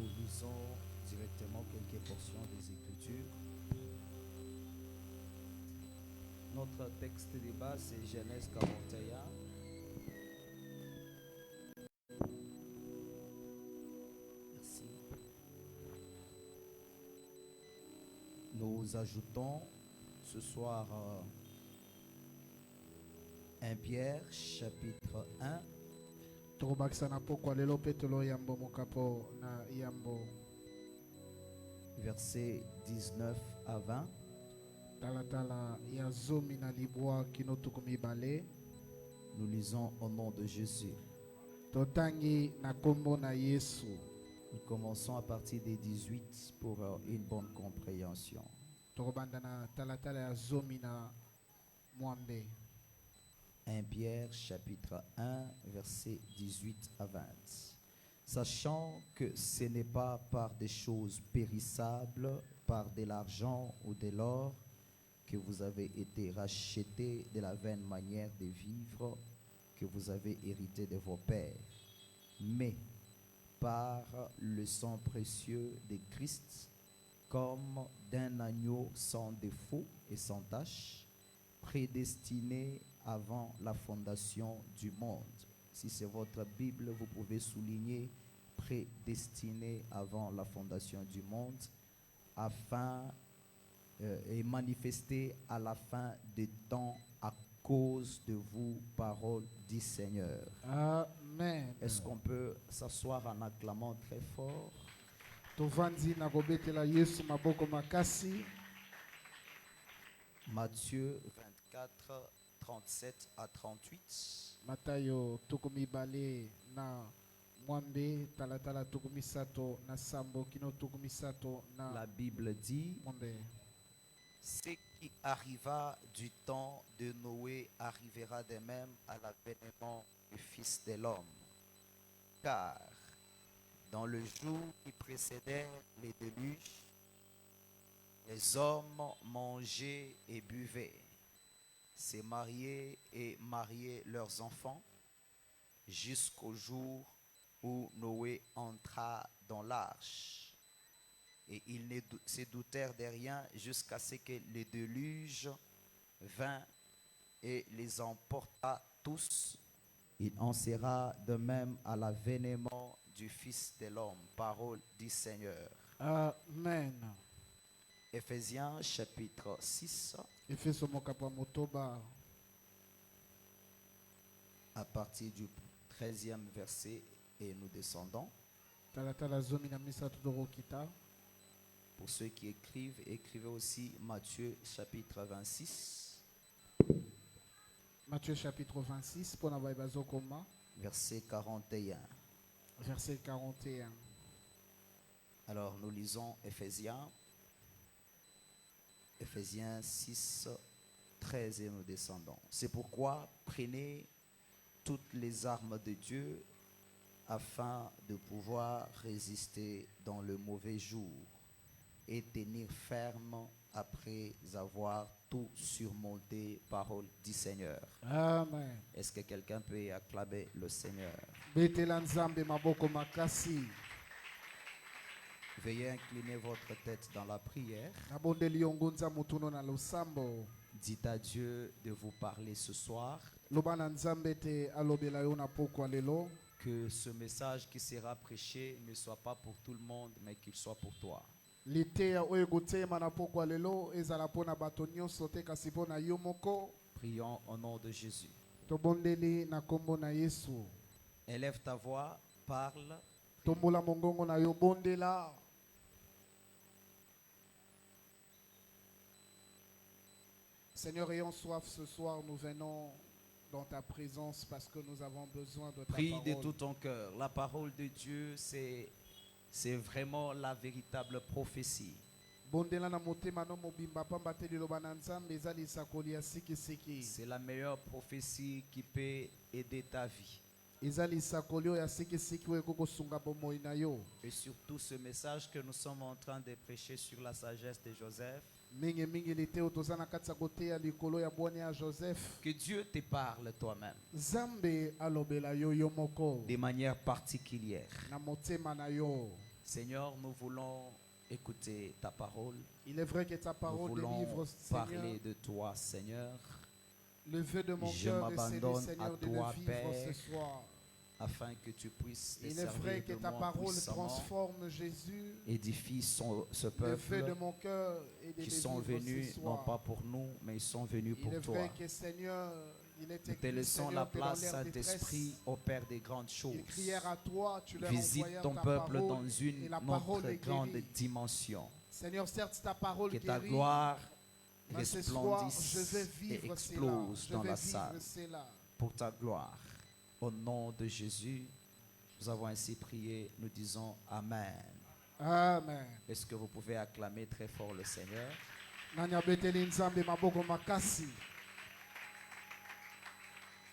nous lisons directement quelques portions des Écritures. Notre texte de base, c'est Genèse 41. Merci. Nous ajoutons ce soir 1 Pierre, chapitre 1. Versets 19 à 20. Nous lisons au nom de Jésus. Nous commençons à partir des 18 pour une bonne compréhension. 1 Pierre chapitre 1 versets 18 à 20. Sachant que ce n'est pas par des choses périssables, par de l'argent ou de l'or, que vous avez été rachetés de la vaine manière de vivre que vous avez hérité de vos pères, mais par le sang précieux de Christ, comme d'un agneau sans défaut et sans tache, prédestiné avant la fondation du monde. Si c'est votre Bible, vous pouvez souligner prédestiné avant la fondation du monde, afin et manifesté à la fin des temps à cause de vous, parole du Seigneur. Amen. Est-ce qu'on peut s'asseoir en acclamant très fort? Matthieu 24, 37 à 38. Matayo tukumibale na mwambe talatala tukumisato na sambo kino tukumisato na La Bible dit: mwambe. Ce qui arriva du temps de Noé arrivera de même à l'avènement du Fils de l'homme. Car dans le jour qui précédait les déluges, les hommes mangeaient et buvaient, se mariaient et mariaient leurs enfants, jusqu'au jour où Noé entra dans l'arche. Et ils ne se doutèrent de rien jusqu'à ce que le déluge vint et les emporta tous. Il en sera de même à l'avènement du Fils de l'homme. Parole du Seigneur. Amen. Éphésiens chapitre 6. Efeso mokapa motoba À partir du 13e verset, et nous descendons. talatala zomi na misato dorokita. Pour ceux qui écrivent, écrivez aussi Matthieu chapitre 26, Matthieu chapitre 26 pour na bazokoma verset 41. verset 41. Alors nous lisons Éphésiens 6, 13 et nous descendons. C'est pourquoi prenez toutes les armes de Dieu afin de pouvoir résister dans le mauvais jour et tenir ferme après avoir tout surmonté. Parole du Seigneur. Amen. Est-ce que quelqu'un peut acclamer le Seigneur? Betela nzambe maboko makasi. Veuillez incliner votre tête dans la prière. Nabondeli yongunza mutuno na losambo. Dites à Dieu de vous parler ce soir. Lobana nzambe te alobela yo na pokwa lelo. Que ce message qui sera prêché ne soit pas pour tout le monde, mais qu'il soit pour toi. Liteya oyo gotema na pokwa lelo ezala pona bato nyonso te kasi pona yo moko. Prions au nom de Jésus. Tobondeli na kombo na Yesu. Élève ta voix, parle. Tombola mongongo na yo bondela. Seigneur, ayons soif ce soir, nous venons dans ta présence parce que nous avons besoin de ta Prie parole. de tout ton cœur. La parole de Dieu, c'est vraiment la véritable prophétie. Bondela na motema no mobimba pamba te liloba na nzambe eza lisakoli ya sikisiki. C'est la meilleure prophétie qui peut aider ta vie. Eza lisakoli oyo ya sikisiki oyo ekokosunga bomoi na yo. Et surtout ce message que nous sommes en train de prêcher sur la sagesse de Joseph. Mingi mingi lite oyo toza na kati ya koteya likolo ya bwani ya Joseph. Que Dieu te parle toi-même. Nzambe alobela yo yo moko. De manière particulière. Na motema na yo. Seigneur, nous voulons écouter ta parole. Il est vrai que ta Nous parole voulons délivre, Seigneur. parler de toi, Seigneur, Le vœu de mon Je cœur est celui, m'abandonne Seigneur, à de toi, le vivre Père. ce soir. afin que tu puisses te Il est vrai servir que de ta moi parole puissamment. transforme Jésus. Édifie ce Le vœu de peuple mon cœur est de qui le sont vivre venus ce non soir. pas pour nous, mais ils sont venus Il pour est toi. vrai que Seigneur, il est Nous te écrit, laissons Seigneur, la que dans place, leur Saint-Esprit, détresse, au Père des grandes choses. ils crièrent à toi, tu leur Visite envoyais ton ta peuple parole, dans et une la parole autre est grande guérie. dimension. Seigneur, certes, ta parole Que ta guérit, gloire mais ce soir, je vais resplendisse et vivre cela. explose Je dans vais la vivre salle cela. pour ta gloire. Au nom de Jésus, nous avons ainsi prié, nous disons Amen. Amen. Est-ce que vous pouvez acclamer très fort le Seigneur? Nani abeteli nzambe maboko makasi.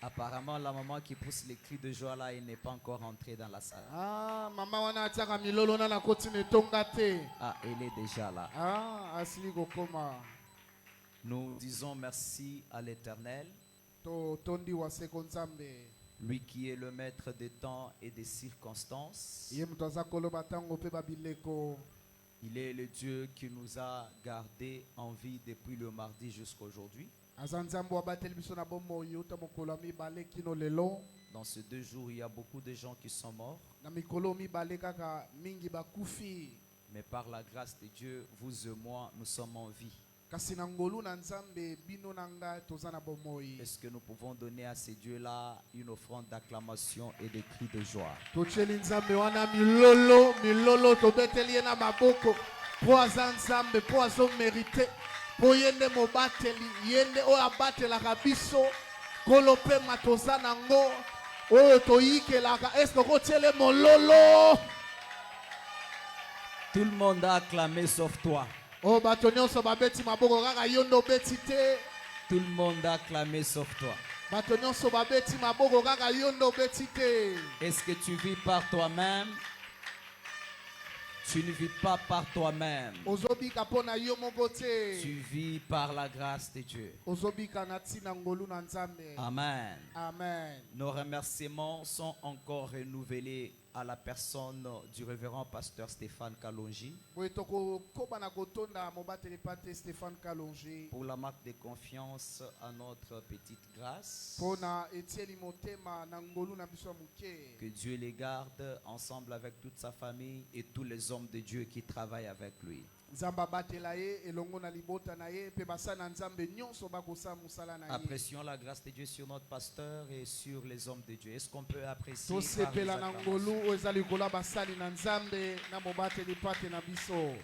Apparemment, la maman qui pousse les cris de joie là, elle n'est pas encore entrée dans la salle. Ah, mama wana atiaka milolo na koti netonga te. Ah, elle est déjà là. Ah, asili kokoma. Nous disons merci à l'Éternel, To tondi wa seko nzambe. lui qui est le maître des temps et des circonstances. Ye mutu aza koloba tango pe babileko. Il est le Dieu qui nous a gardés en vie depuis le mardi jusqu'à aujourd'hui. Aza nzambe abateli biso na bomoi uta mokolo mibale kino lelo. Dans ces 2 jours, il y a beaucoup de gens qui sont morts. Na mikolo mibale kaka mingi bakufi. Mais par la grâce de Dieu, vous et moi, nous sommes en vie. Kasi na ngolu na nzambe bino na nga toza na bomoi. Est-ce que nous pouvons donner à ces dieux-là une offrande d'acclamation et de cris de joie? Tocheli nzambe wana milolo tobeteli ye na maboko. Po aza nzambe, po azo merite. Po yende mobateli, yende oyo abatelaka biso. Kolo pe matoza nango. Oyo toyikelaka. Est-ce que kotiele mololo? Tout le monde a acclamé sauf toi. Oh, bato nyonso babeti maboko kaka yondo beti te. Tout le monde a acclamé sauf toi. Bato nyonso babeti maboko kaka yondo beti te. Est-ce que tu vis par toi-même? Tu ne vis pas par toi-même. Ozobika pona yo moko te. Tu vis par la grâce de Dieu. Ozobika na tina ngolu na nzambe. Amen. Amen. Nos remerciements sont encore renouvelés à la personne du révérend pasteur Stéphane Kalonji Boye toko koba na kotonda mobateli pate Stéphane Kalonji. pour la marque de confiance à notre petite grâce. Pona etieli motema na ngolu na biso ya muke. Que Dieu les garde ensemble avec toute sa famille et tous les hommes de Dieu qui travaillent avec lui. Nzamba batela ye elongo na libota na ye pe basana nzambe nyonso bakosa musala na ye. Apprécions la grâce de Dieu sur notre pasteur et sur les hommes de Dieu. Est-ce qu'on peut apprécier To par les sepela na acclamations? ngolu oyo eza likolo ya basali na nzambe na mobateli pate na biso.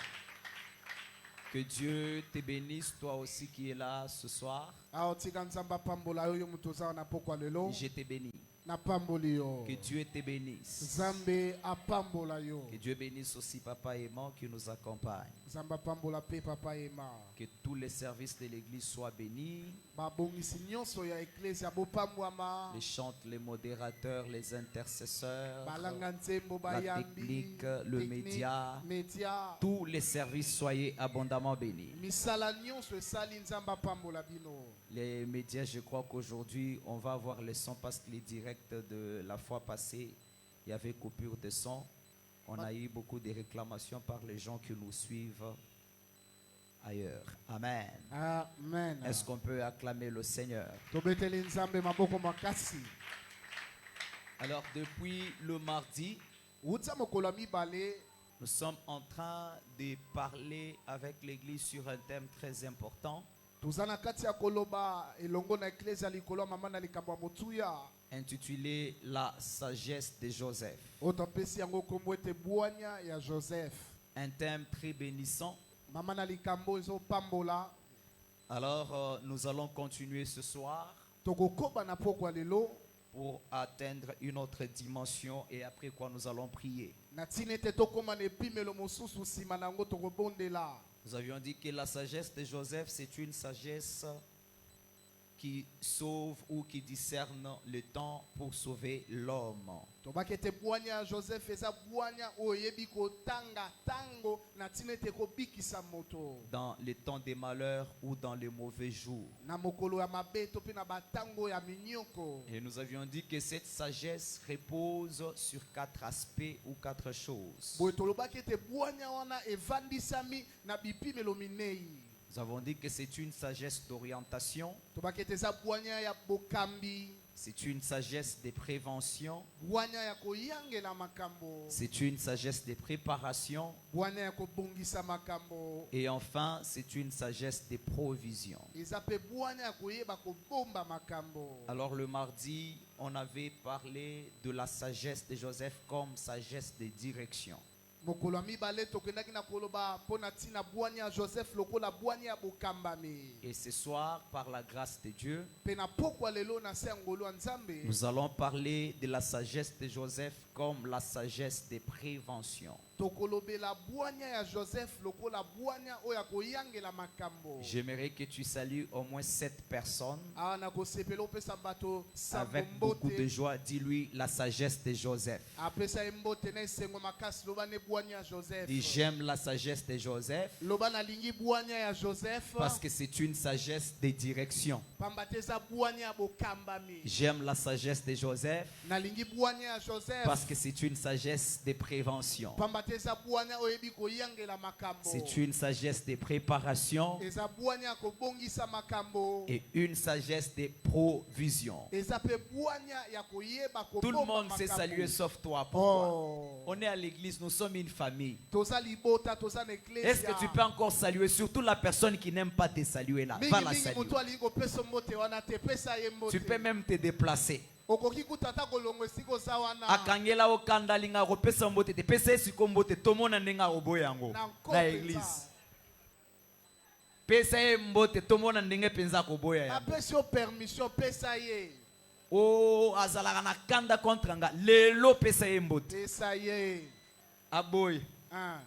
Que Dieu te bénisse, toi aussi qui es là ce soir. Awa tika nzambe apambola yo yo mutu oza na pokwa lelo. Je te bénis. Napamboli yo. Que Dieu te bénisse. Nzambe apambola yo. Que Dieu bénisse aussi papa aimant qui nous accompagne. Nzambe apambola pe papa ema. Que tous les services de l'église soient bénis. Babongisi nyonso ya eklesia bopambwama. Les chantes, les modérateurs, les intercesseurs, Balanga nzembo la bayambi. technique, le média. Média. Tous les services soyez abondamment bénis. Misala nyonso esali nzambe apambola bino. Les médias, je crois qu'aujourd'hui, on va avoir le son parce que les directs de la fois passée, il y avait coupure de son. On a eu beaucoup de réclamations par les gens qui nous suivent ailleurs. Amen. Amen. Est-ce qu'on peut acclamer le Seigneur? Tobeteli nzambe maboko makasi. Alors, depuis le mardi, Utsa mokolo ya mibale nous sommes en train de parler avec l'église sur un thème très important toza na kati ya koloba elongo na eklesia likolo ya mama na likambo ya motuya. intitulé La sagesse de Joseph. Oyo topesi yango kombo ete bwanya ya Joseph. Un thème très bénissant. Mama na likambo ezopambola. Alors, nous allons continuer ce soir Tokokoba na pokwa lelo. pour atteindre une autre dimension et après quoi nous allons prier. Na tina ete tokóma na epimelo mosusu nsima na yango tokobondela. Nous avions dit que la sagesse de Joseph, c'est une sagesse qui sauve ou qui discerne le temps pour sauver l'homme. tobakete bwanya ya Joseph eza bwanya oyebi kotanga tango na tina ete kobikisa moto Dans les temps des malheurs ou dans les mauvais jours. na mokolo ya mabe to pe na batango ya minyoko. Et nous avions dit que cette sagesse repose sur 4 aspects ou 4 choses. boye tolobaki ete bwanya wana evandisami na bipimelo minei. Nous avons dit que c'est une sagesse d'orientation, tobaki ete eza bwanya ya bokambi, c'est une sagesse de prévention, bwanya ya koyangela makambo, c'est une sagesse de préparation bwanya ya kobongisa makambo, et enfin c'est une sagesse de provision. eza pe bwanya ya koyeba kobomba makambo. Alors le mardi, on avait parlé de la sagesse de Joseph comme sagesse de direction. mokolo ya mibale tokendaki na koloba mpo na ntina bwanya ya Joseph lokola bwanya ya bokambami. Et ce soir, par la grâce de Dieu, Pe na pokwa lelo na se ya ngolu ya Nzambe nous allons parler de la sagesse de Joseph comme la sagesse de prévention. tokolobela bwanya ya Joseph lokola bwanya oyo ya koyangela makambo. J'aimerais que tu salues au moins 7 personnes awa na kosepela opesa bato sambo avec beaucoup de mbote joie. Dis-lui la sagesse de Joseph. apesa ye mbote na esengo makasi loba ne bwanya ya Joseph. Dis j'aime la sagesse de Joseph loba nalingi bwanya ya Joseph parce que c'est une sagesse de direction. pamba te eza bwanya ya bokambami. J'aime la sagesse de Joseph nalingi bwanya ya Joseph parce que c'est une sagesse de prévention. pamba te eza bwanya oyebi koyangela makambo. C'est une sagesse de préparation eza bwanya ya kobongisa makambo. et une sagesse de provision. eza pe bwanya ya koyeba Tout le kobomba monde sait makambo. saluer sauf toi. Pourquoi? Oh. On est à l'église, nous sommes une famille. toza libota toza na eklesia. Est-ce que tu peux encore saluer, surtout la personne qui n'aime pas te saluer là? Va la mingi saluer. moto alingi kopesa mbote wana te pesa ye mbote. Tu peux même te déplacer. okoki kutata kolongo esika oza wana Akangela okanda linga kopesa mbote te pesa esiko mbote tomona ndenga oboya yango na na nkope église. Pesa ye mbote tomona ndenge penza koboya yango. apesi yo permission pesa ye. Oh azalaka na kanda contre nga lelo pesa ye mbote. pesa ye. Aboy. Ah.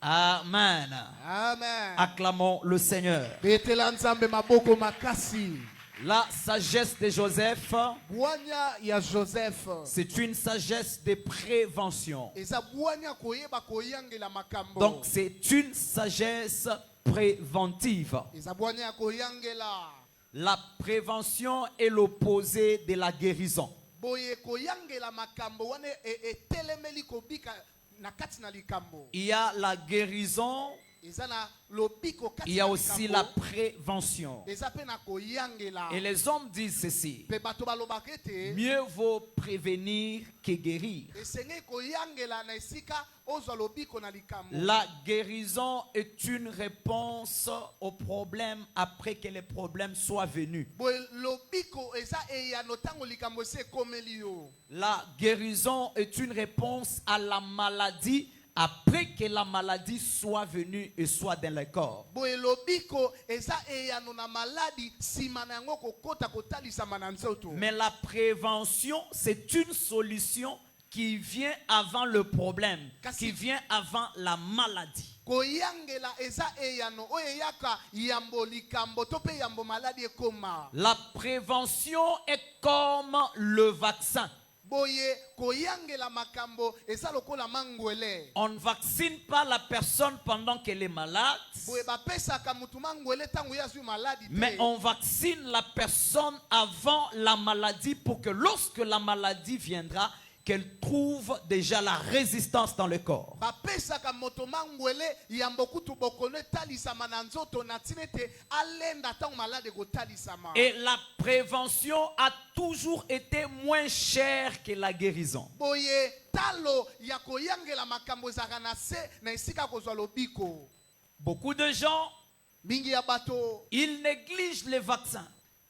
Amen. Amen. Acclamons le Seigneur. betela Nzambe maboko makasi. La sagesse de Joseph, bwanya ya Joseph c'est une sagesse de prévention. eza bwanya koyeba koyangela makambo. Donc c'est une sagesse préventive. eza bwanya ya koyangela. La prévention est l'opposé de la guérison. boye koyangela makambo wana etelemeli kobika na kati na likambo. Il y a la guérison, eza na lobiko kati il y a na aussi likambo. la prévention. eza pe na koyangela. Et les hommes disent ceci: pe bato balobaka ete mieux vaut prévenir que guérir. esengeli koyangela na esika ozwa lobiko na likambo. La guérison est une réponse au problème après que le problème soit venu. boye lobiko eza eyano ntango likambo esi ekomeli yo. La guérison est une réponse à la maladie après que la maladie soit venue et soit dans le corps. boye lobiko eza eyano na maladi nsima na yango kokota kotalisama na nzoto. Mais la prévention, c'est une solution qui vient avant le problème, qui vient avant la maladie. koyangela eza eyano oyo eyaka yambo likambo to pe yambo maladi ekoma. La prévention est comme le vaccin. boye koyangela makambo eza lokola mangwele. On ne vaccine pas la personne pendant qu'elle est malade, boye bapesaka mutu mangwele ntango ye azwi maladi te. mais on vaccine la personne avant la maladie pour que lorsque la maladie viendra, qu'elle trouve déjà la résistance dans le corps. bapesaka moto mangwele yambo kutu bokono etalisama na nzoto na ntina ete alenda ntango maladi ekotalisama. Et la prévention a toujours été moins chère que la guérison. boye talo ya koyangela makambo ezalaka na se na esika kozwa lobiko. Beaucoup de gens, mingi ya bato ils négligent les vaccins.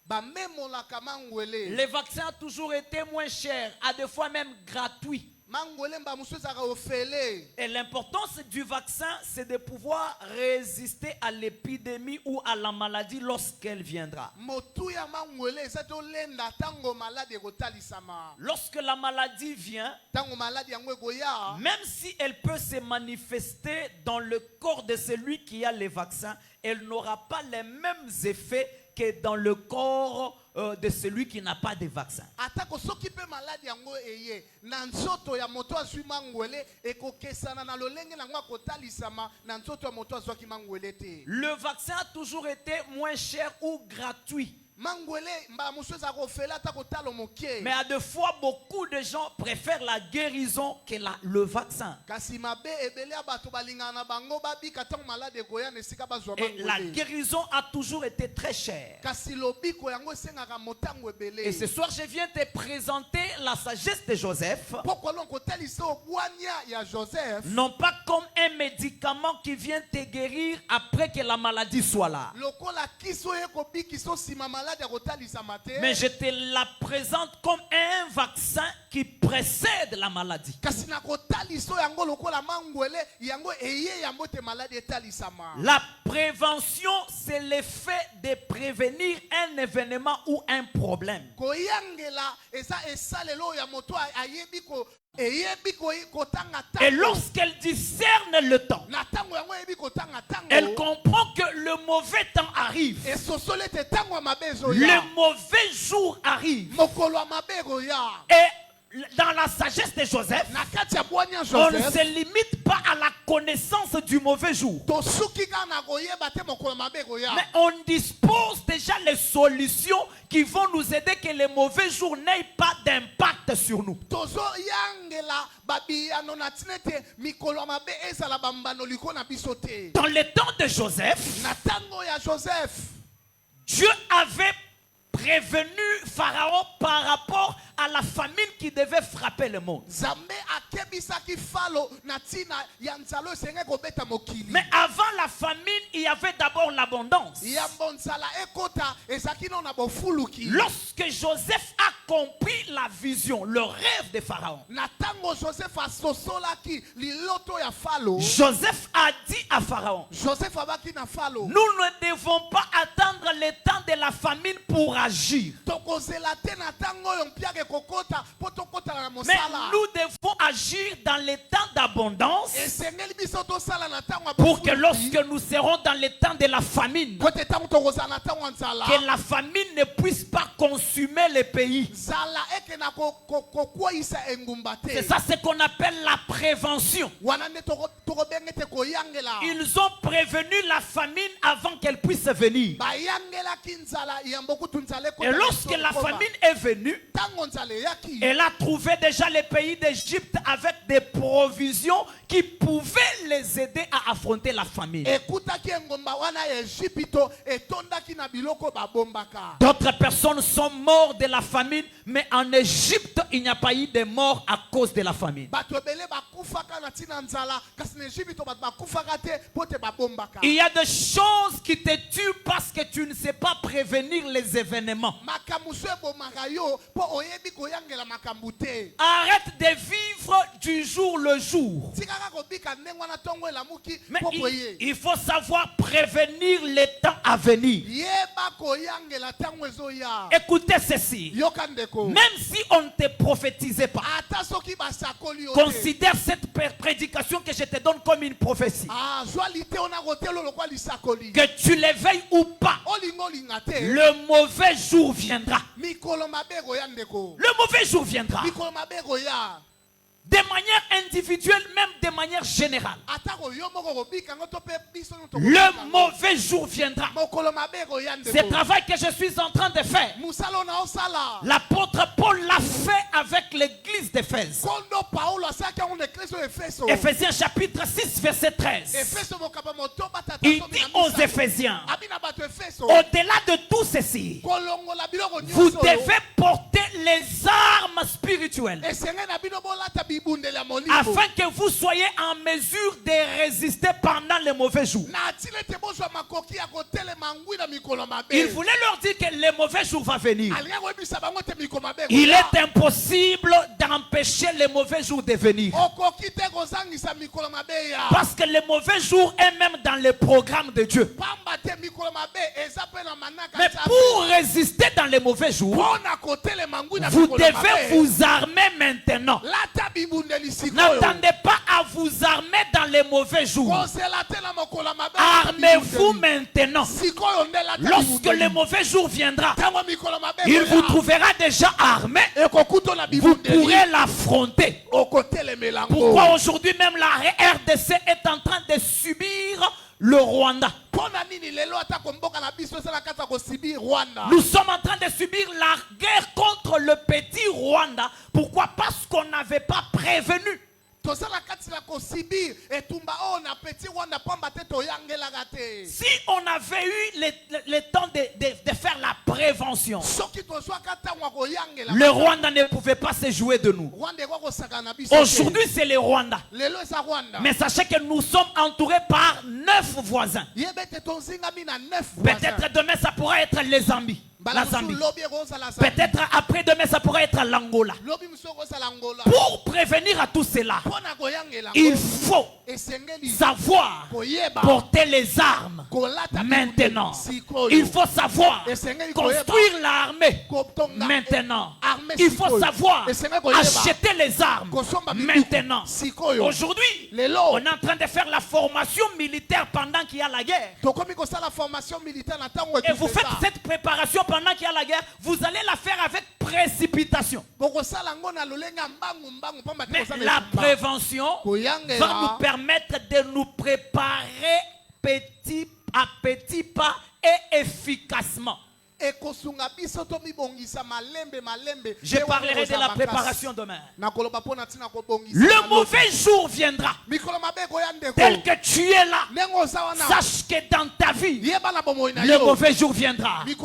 bamemolaka mangwele. Les vaccins ont toujours été moins chers, à des fois même gratuits. mangwele mba mosusu ezalaka ofele. Et l'importance du vaccin, c'est de pouvoir résister à l'épidémie ou à la maladie lorsqu'elle viendra. motu ya mangwele eza tolenda ntango maladi ekotalisama. Lorsque la maladie vient, ntango maladi yango ekoya. même si elle peut se manifester dans le corps de celui qui a les vaccins, elle n'aura pas les mêmes effets que dans le corps de celui qui n'a pas de vaccin. Atako soki pe maladi yango eye na nzoto ya moto azwi mangwele ekokesana na lolenge nango akotalisama na nzoto ya moto azwaki mangwele te. Le vaccin a toujours été moins cher ou gratuit. Mais à deux fois, beaucoup de gens préfèrent la guérison que le vaccin. Et la guérison a toujours été très chère. Et ce soir, je viens te présenter la sagesse de Joseph. Non pas comme un médicament qui vient te guérir après que la maladie soit là. Mais je te la présente comme un vaccin qui précède la maladie. La prévention, c'est l'effet de prévenir un événement ou un problème. Et lorsqu'elle discerne le temps, elle comprend que le mauvais temps arrive. Le mauvais jour arrive. Et dans la sagesse de Joseph, on ne se limite pas à la connaissance du mauvais jour. Mais on dispose déjà les solutions qui vont nous aider que les mauvais jours n'aient pas d'impact sur nous. Dans le temps de Joseph, Dieu avait prévenu Pharaon par rapport à la famine qui devait frapper le monde. Mais avant la famine, il y avait d'abord l'abondance. Lorsque Joseph a compris la vision, le rêve de Pharaon, Joseph a dit à Pharaon, nous ne devons pas attendre le temps de la famine pour agir. Mais nous devons agir dans les temps d'abondance pour que lorsque nous serons dans les temps de la famine, que la famine ne puisse pas consumer le pays. C'est ça ce qu'on appelle la prévention. Ils ont prévenu la famine avant qu'elle puisse venir. Et lorsque la famine est venue, elle a trouvé déjà les pays d'Égypte avec des provisions qui pouvaient les aider à affronter la famine. D'autres personnes sont mortes de la famine, mais en Égypte, il n'y a pas eu de mort à cause de la famine. Il y a des choses qui te tuent parce que tu ne sais pas prévenir les événements. Arrête de vivre du jour le jour. Mais il faut savoir prévenir les temps à venir. Écoutez ceci. Même si on ne te prophétisait pas, considère cette prédication que je te donne comme une prophétie. Que tu l'éveilles ou pas, le mauvais jour viendra. Le mauvais jour viendra. De manière individuelle, même de manière générale. Le mauvais jour viendra. Ce travail que je suis en train de faire, l'apôtre Paul l'a fait avec l'église d'Éphèse. Éphésiens chapitre 6 verset 13. Il dit aux Éphésiens, au-delà de tout ceci, vous devez porter les armes spirituelles afin que vous soyez en mesure de résister pendant les mauvais jours. Il voulait leur dire que les mauvais jours vont venir. Il est impossible d'empêcher les mauvais jours de venir. Parce que les mauvais jours est même dans le programme de Dieu. Mais pour résister dans les mauvais jours, vous devez vous armer maintenant. N'attendez pas à vous armer dans les mauvais jours. Armez Levez-vous maintenant. Lorsque le mauvais jour viendra, il vous trouvera déjà armé. Vous pourrez l'affronter. Pourquoi aujourd'hui même la RDC est en train de subir le Rwanda? Nous sommes en train de subir la guerre contre le petit Rwanda. Pourquoi? Parce qu'on n'avait pas prévenu. Si on avait eu le temps de faire la prévention, le Rwanda ne pouvait pas se jouer de nous. Aujourd'hui, c'est le Rwanda. Mais sachez que nous sommes entourés par 9 voisins. Peut-être demain, ça pourra être les Zambie. La Zambie. Peut-être après demain, ça pourrait être l'Angola. Pour prévenir à tout cela, il faut savoir porter les armes maintenant. Il faut savoir construire l'armée maintenant. Il faut savoir acheter les armes maintenant. Aujourd'hui, on est en train de faire la formation militaire pendant qu'il y a la guerre. Et vous faites cette préparation pendant qu'il y a la guerre, vous allez la faire avec précipitation. Mais la prévention va nous permettre de nous préparer petit à petit pas et efficacement. Je parlerai de la préparation demain. Le mauvais jour viendra. Tel que tu es là, sache que dans ta vie, le mauvais jour viendra. Mais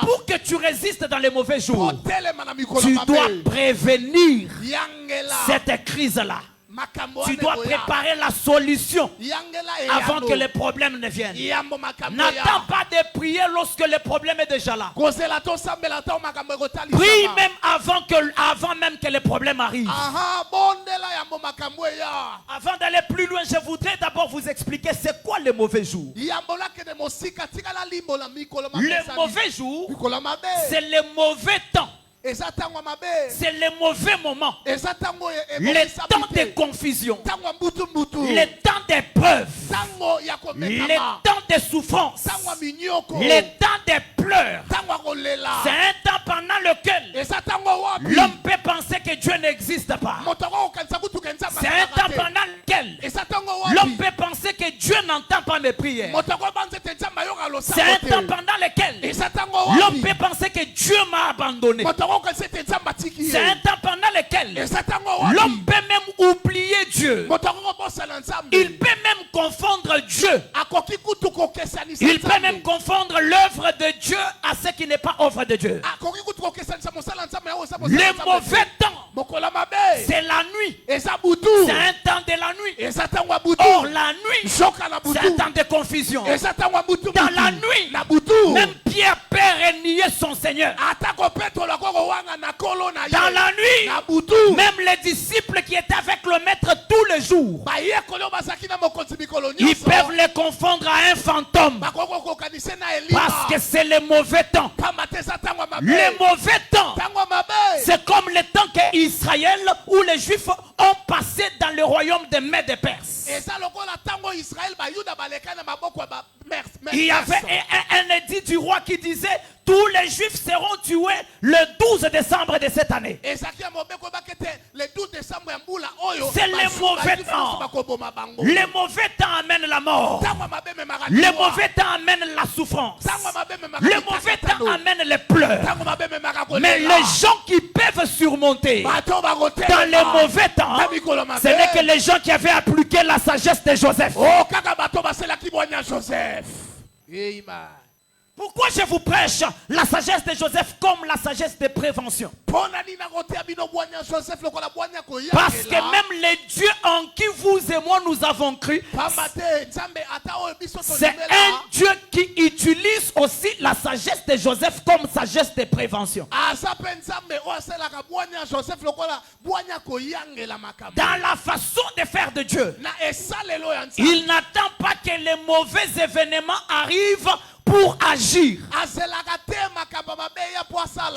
pour que tu résistes dans les mauvais jours, tu dois prévenir cette crise-là. Tu dois préparer la solution avant que les problèmes ne viennent. N'attends pas de prier lorsque le problème est déjà là. Prie même avant même que les problèmes arrivent. Avant d'aller plus loin, je voudrais d'abord vous expliquer c'est quoi le mauvais jour. Le mauvais jour, c'est le mauvais temps. C'est le mauvais moment. Le temps de confusion. Le temps d'épreuve. Le temps de souffrance. Le temps de pleurs. C'est un temps pendant lequel l'homme peut penser que Dieu n'existe pas. C'est un temps pendant lequel l'homme peut penser que Dieu n'entend pas mes prières. C'est un temps pendant lequel l'homme peut penser que Dieu m'a abandonné. C'est un temps pendant lequel l'homme peut même oublier Dieu. Il peut même confondre Dieu. Il peut même confondre l'œuvre de Dieu à ce qui n'est pas œuvre de Dieu. Le mauvais temps, c'est la nuit. C'est un temps de la nuit. Or la nuit, c'est un temps de confusion. Dans la nuit, même Pierre peut renier son Seigneur. Dans la nuit, même les disciples qui étaient avec le maître tous les jours, ils peuvent les confondre à un fantôme. Parce que c'est le mauvais temps. Le mauvais temps, c'est comme le temps qu'Israël où les Juifs ont passé dans le royaume des Mèdes et Perses. Il y avait un édit du roi qui disait tous les Juifs seront tués le 12 décembre de cette année. C'est le mauvais temps. Le mauvais temps amène la mort. Le mauvais temps amène la souffrance. Le mauvais temps amène les pleurs. Mais les gens qui peuvent surmonter dans les mauvais temps, ce n'est que les gens qui avaient appliqué la sagesse de Joseph. Pourquoi je vous prêche la sagesse de Joseph comme la sagesse de prévention? Parce que même les dieux en qui vous et moi nous avons cru, c'est un Dieu qui utilise aussi la sagesse de Joseph comme sagesse de prévention. Dans la façon de faire de Dieu, il n'attend pas que les mauvais événements arrivent pour agir.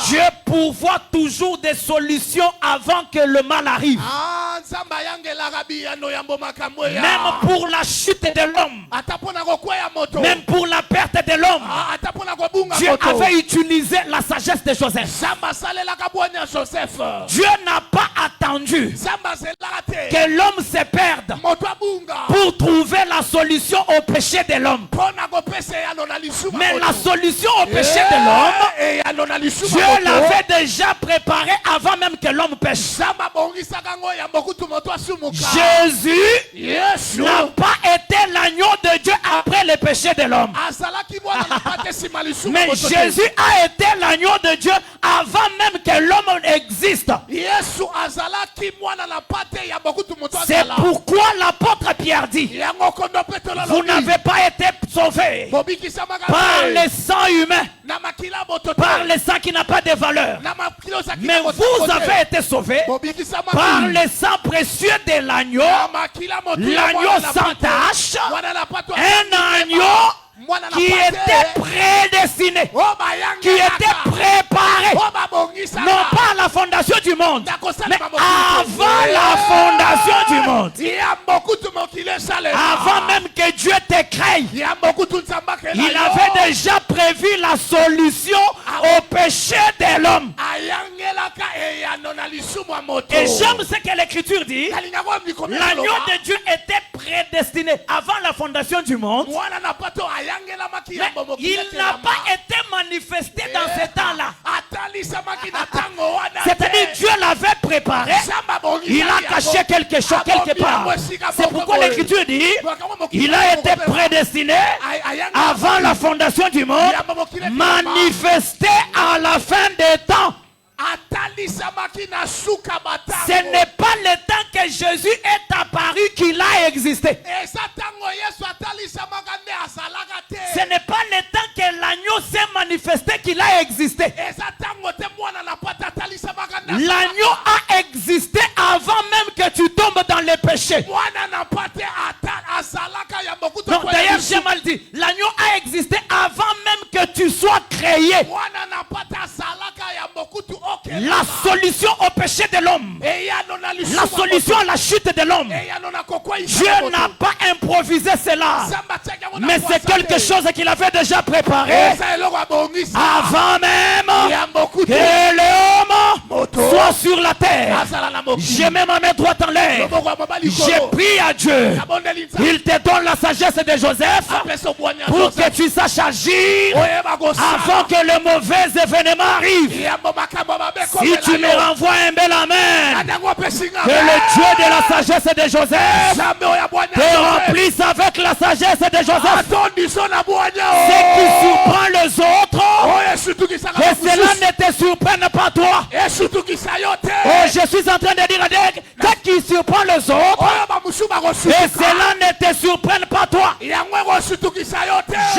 Dieu pourvoit toujours des solutions avant que le mal arrive. Même pour la chute de l'homme, même pour la perte de l'homme, Dieu avait utilisé la sagesse de Joseph. Dieu n'a pas attendu que l'homme se perde pour trouver la solution au péché de l'homme. Mais la solution au péché de l'homme, Dieu l'avait déjà préparé avant même que l'homme pêche. Jésus n'a pas été l'agneau de Dieu après le péché de l'homme. Mais Jésus a été l'agneau de Dieu avant même que l'homme existe. C'est pourquoi l'apôtre Pierre dit: vous n'avez pas été sauvés par le sang humain, par le sang qui n'a pas de valeur, mais vous avez été sauvés par le sang précieux de l'agneau, l'agneau sans tache, un agneau qui était prédestiné, qui était préparé, non pas à la fondation du monde, mais avant la fondation du monde, avant même que Dieu te crée. Il avait déjà prévu la solution au péché de l'homme. Et j'aime ce que l'Écriture dit: l'agneau de Dieu était prédestiné avant la fondation du monde. Mais il n'a pas été manifesté dans ce temps-là. C'est-à-dire Dieu l'avait préparé. Il a caché quelque chose quelque part. C'est pourquoi l'Écriture dit: il a été prédestiné avant la fondation du monde, manifesté à la fin des temps. Ce n'est pas le temps que Jésus est apparu qu'il a existé. Ce n'est pas le temps que l'agneau s'est manifesté qu'il a existé. L'agneau a existé avant même que tu tombes dans le péché. Donc d'ailleurs j'ai mal dit. L'agneau a existé avant même que tu sois créé. La solution au péché de l'homme, la solution à la chute de l'homme, Dieu n'a pas improvisé cela, mais c'est quelque chose qu'il avait déjà préparé avant même que l'homme soit sur la terre. Je mets ma main droite en l'air, j'ai prié à Dieu, il te donne la sagesse de Joseph pour que tu saches agir avant que le mauvais événement arrive. Si tu me renvoies un bel amen, que le Dieu de la sagesse de Joseph te remplisse avec la sagesse de Joseph. Ce qui surprend les autres, que cela ne te surprenne pas toi. Oh, je suis en train de dire ce qui surprend les autres, que cela ne te surprenne pas toi. J'ai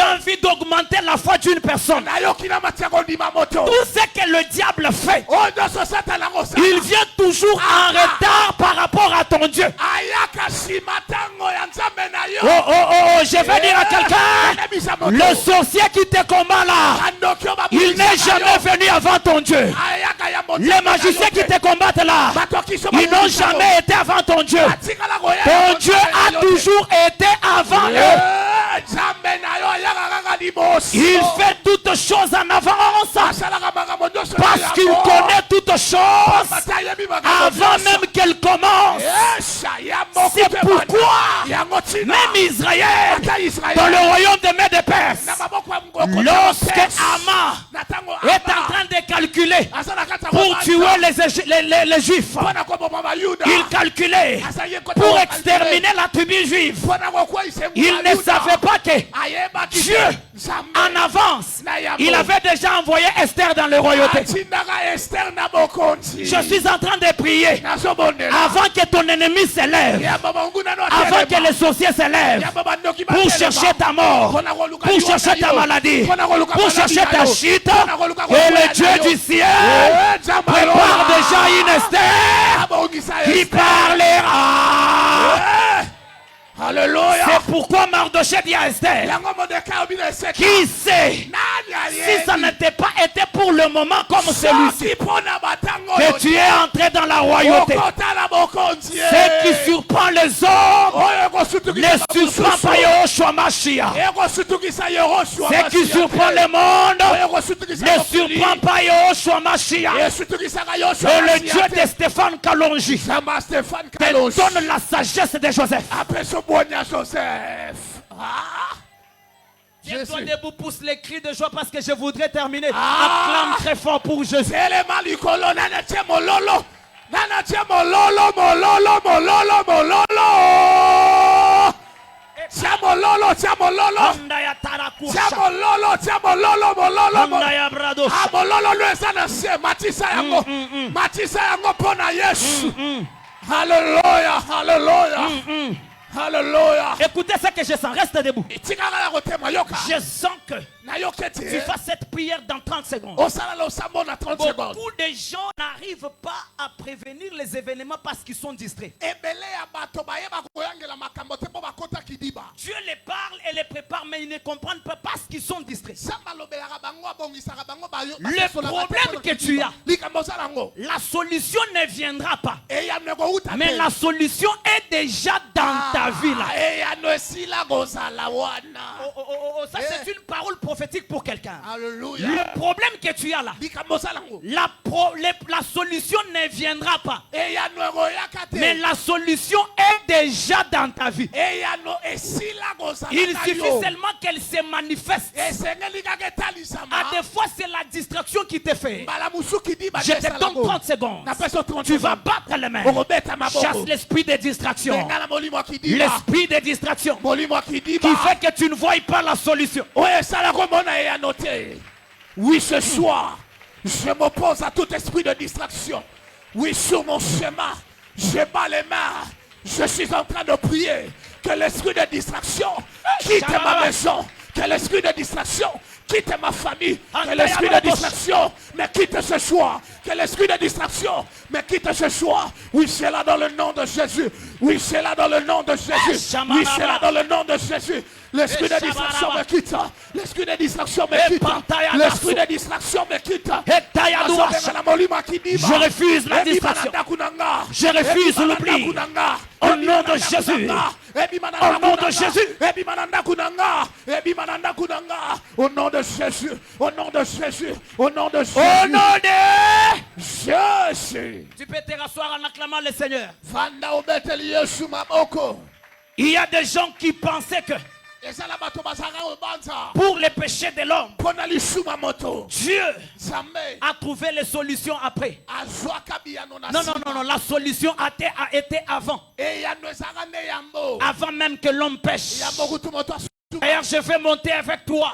envie d'augmenter la foi d'une personne. Tout ce que le diable fait, il vient toujours en retard par rapport à ton Dieu. Je vais dire à quelqu'un, le sorcier qui te combat là, il n'est jamais venu avant ton Dieu. Les magiciens qui te combattent là, ils n'ont jamais été avant ton Dieu. Ton Dieu a toujours été avant eux. Il fait toutes choses en avance parce qu'il connaît toutes choses avant même qu'elles commencent. C'est pourquoi même Israël, dans le royaume de Mèdes et Perse, lorsque Haman est en train de calculer pour tuer les Juifs, il calculait pour exterminer la tribu juive. Il ne savait pas que Dieu, en avance, il avait déjà envoyé Esther dans le royauté. Je suis en train de prier avant que ton ennemi s'élève, avant que les sorciers s'élèvent pour chercher ta mort, pour chercher ta maladie, pour chercher ta chute. Et le Dieu du ciel prépare déjà une Esther qui parlera. Alléluia. C'est pourquoi Mardochée dit à Esther, qui sait si ça n'était pas été pour le moment comme celui-ci que tu es entré dans la royauté. Ce qui surprend les hommes ne surprend pas Yahushua Mashiach. Ce qui surprend le monde ne surprend pas Yahushua Mashiach. Et le Dieu de Stéphane Kalonji te donne la sagesse de Joseph. Tiens-toi debout, pousse les cris de joie parce que je voudrais terminer. Acclame très fort pour Jésus. Hallelujah, hallelujah. Hallelujah. Écoutez ce que je sens. Reste debout. Je sens que tu fasses cette prière dans 30 secondes. Beaucoup de gens n'arrivent pas à prévenir les événements parce qu'ils sont distraits. Dieu les parle et les prépare, mais ils ne comprennent pas parce qu'ils sont distraits. Le problème que tu as, la solution ne viendra pas. Mais la solution est déjà dans ta vie là. Ça c'est une parole prophétique pour quelqu'un. Le problème que tu as là, la solution ne viendra pas. Mais la solution est déjà dans ta vie. Il suffit seulement qu'elle se manifeste. À des fois c'est la distraction qui te fait. Je te donne 30 secondes. Tu vas battre les mains. Chasse l'esprit de distraction. L'esprit de distraction qui fait que tu ne vois pas la solution. Oui, ce soir, je m'oppose à tout esprit de distraction. Oui, sur mon chemin, je bats les mains. Je suis en train de prier que l'esprit de distraction quitte ma maison. Que l'esprit de distraction quitte ma famille. Que l'esprit de distraction me quitte ce soir. Que l'esprit de distraction me quitte ce soir. Oui, c'est là dans le nom de Jésus. Oui, c'est là dans le nom de Jésus. Oui, c'est là dans le nom de Jésus. L'esprit de distraction me quitte. L'esprit de distraction me quitte. L'esprit de distraction me quitte. Je refuse la distraction. Je refuse l'oubli. Au nom de Jésus. Au nom de Jésus. Au nom de Jésus. Au nom de Jésus. Au nom de Jésus. Au nom de Jésus. Tu peux te rasseoir en acclamant le Seigneur. Il y a des gens qui pensaient que pour les péchés de l'homme, Dieu a trouvé les solutions après. Non, la solution a été avant. Avant même que l'homme pêche. D'ailleurs, je vais monter avec toi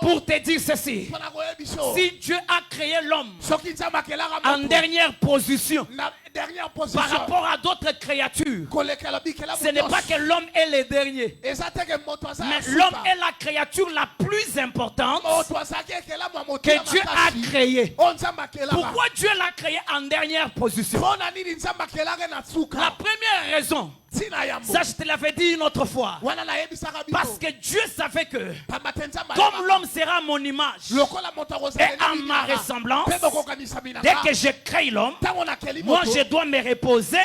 pour te dire ceci. Si Dieu a créé l'homme en dernière position par rapport à d'autres créatures, ce n'est pas que l'homme est le dernier, mais l'homme est la créature la plus importante que Dieu a créée. Pourquoi Dieu l'a créé en dernière position? La première raison, ça je te l'avais dit une autre fois, parce que Dieu savait que comme l'homme sera à mon image et à ma ressemblance, dès que je crée l'homme, moi je dois me reposer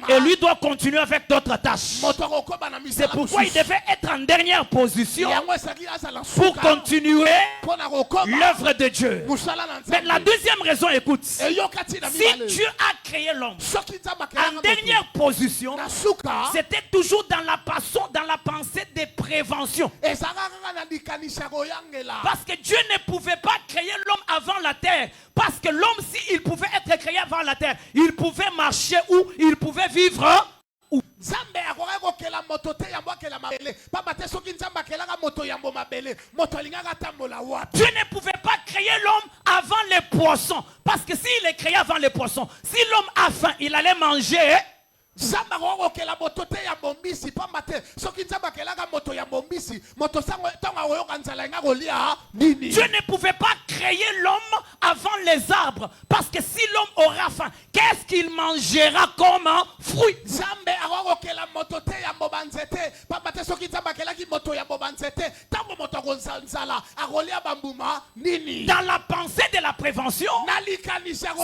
et lui doit continuer avec d'autres tâches. C'est pourquoi il devait être en dernière position pour continuer l'œuvre de Dieu. Mais la deuxième raison, écoute, si Dieu a créé l'homme en dernière position, c'était toujours dans la pensée de prévention. Parce que Dieu ne pouvait pas créer l'homme avant la terre. Parce que l'homme, s'il pouvait être créé avant la terre, il pouvait marcher où? Il pouvait vivre où? Dieu ne pouvait pas créer l'homme avant les poissons. Parce que s'il est créé avant les poissons, si l'homme a faim, il allait manger. Dieu ne pouvait pas créer l'homme avant les arbres. Parce que si l'homme aura faim, qu'est-ce qu'il mangera comme fruit? Dans la pensée de la prévention,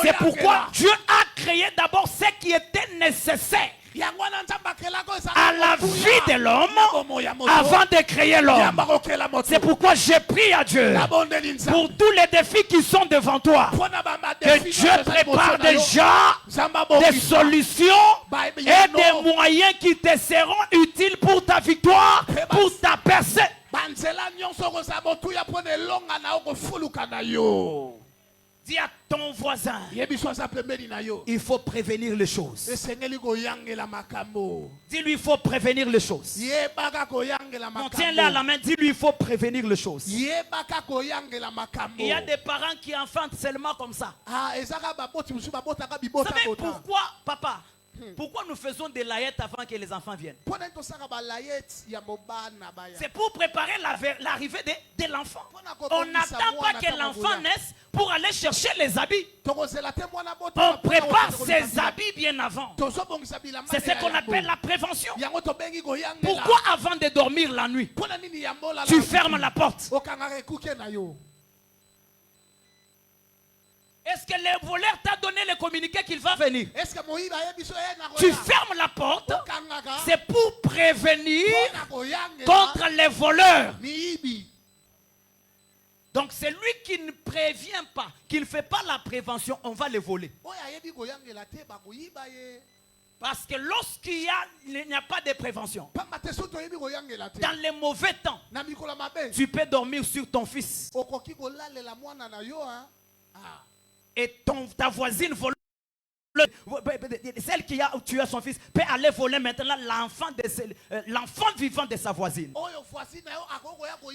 c'est pourquoi Dieu a créé d'abord ce qui était nécessaire à la vie de l'homme avant de créer l'homme. C'est pourquoi j'ai prié à Dieu pour tous les défis qui sont devant toi, que Dieu prépare déjà des solutions et des moyens qui te seront utiles pour ta victoire, pour ta percée. Dis à ton voisin, il faut prévenir les choses. Dis-lui, il faut prévenir les choses. Tiens-le à la main, dis-lui, il faut prévenir les choses. Il y a des parents qui enfantent seulement comme ça. Vous savez pourquoi, papa? Pourquoi nous faisons des layettes avant que les enfants viennent? C'est pour préparer l'arrivée de l'enfant. On n'attend pas que l'enfant naisse pour aller chercher les habits. On prépare ses habits bien avant. C'est ce qu'on appelle la prévention. Pourquoi avant de dormir la nuit, tu fermes la porte? Est-ce que le voleur t'a donné le communiqué qu'il va venir? Tu fermes la porte. C'est pour prévenir contre les voleurs. Donc c'est lui qui ne prévient pas, qui ne fait pas la prévention, on va les voler. Parce que lorsqu'il n'y a pas de prévention, dans les mauvais temps, tu peux dormir sur ton fils. Et ta voisine vole. Celle qui a tué son fils peut aller voler maintenant l'enfant vivant de sa voisine.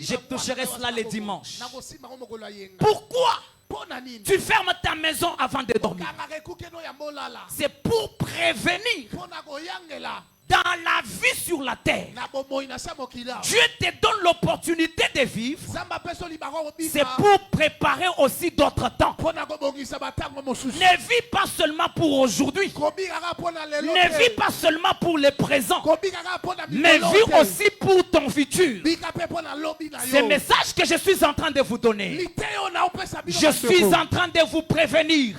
Je toucherai cela les dimanches. Pourquoi tu fermes ta maison avant de dormir? C'est pour prévenir. Dans la vie sur la terre, Dieu te donne l'opportunité de vivre. C'est pour préparer aussi d'autres temps. Ne vis pas seulement pour aujourd'hui. Ne vis pas seulement pour le présent. Mais vis aussi pour ton futur. Ce message que je suis en train de vous donner, je suis en train de vous prévenir.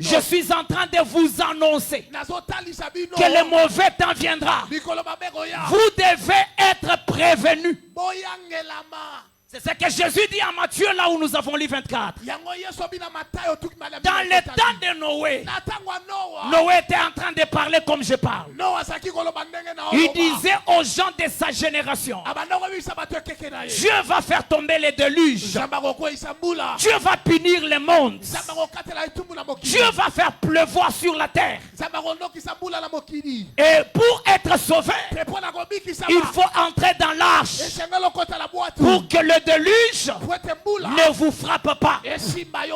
Je suis en train de vous annoncer que le mauvais temps viendra. Vous devez être prévenus. C'est ce que Jésus dit à Matthieu, là où nous avons lu 24. Dans le temps de Noé, Noé était en train de parler comme je parle. Il disait aux gens de sa génération, Dieu va faire tomber les déluges. Dieu va punir le monde. Dieu va faire pleuvoir sur la terre. Et pour être sauvé, il faut entrer dans l'arche pour que le déluge ne vous frappe pas.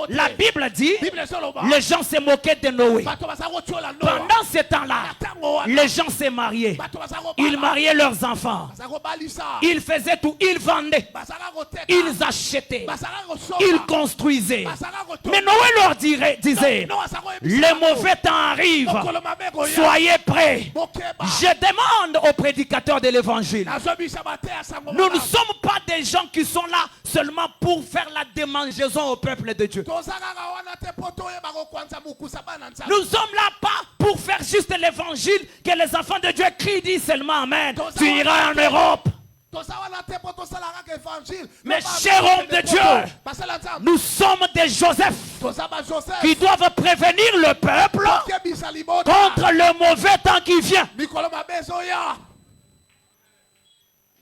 La Bible dit, les gens se moquaient de Noé. Pendant ce temps-là, les gens se mariaient. Ils mariaient leurs enfants. Ils faisaient tout. Ils vendaient. Ils achetaient. Ils construisaient. Mais Noé leur disait, le mauvais temps arrive. Soyez prêts. Je demande aux prédicateurs de l'évangile. Nous ne sommes pas des gens qui sont là seulement pour faire la démangeaison au peuple de Dieu. Nous sommes là pas pour faire juste l'évangile, que les enfants de Dieu crient, disent seulement Amen. Tu iras en Europe. Mais chers hommes de Dieu, nous sommes des Joseph qui doivent prévenir le peuple contre le mauvais temps qui vient.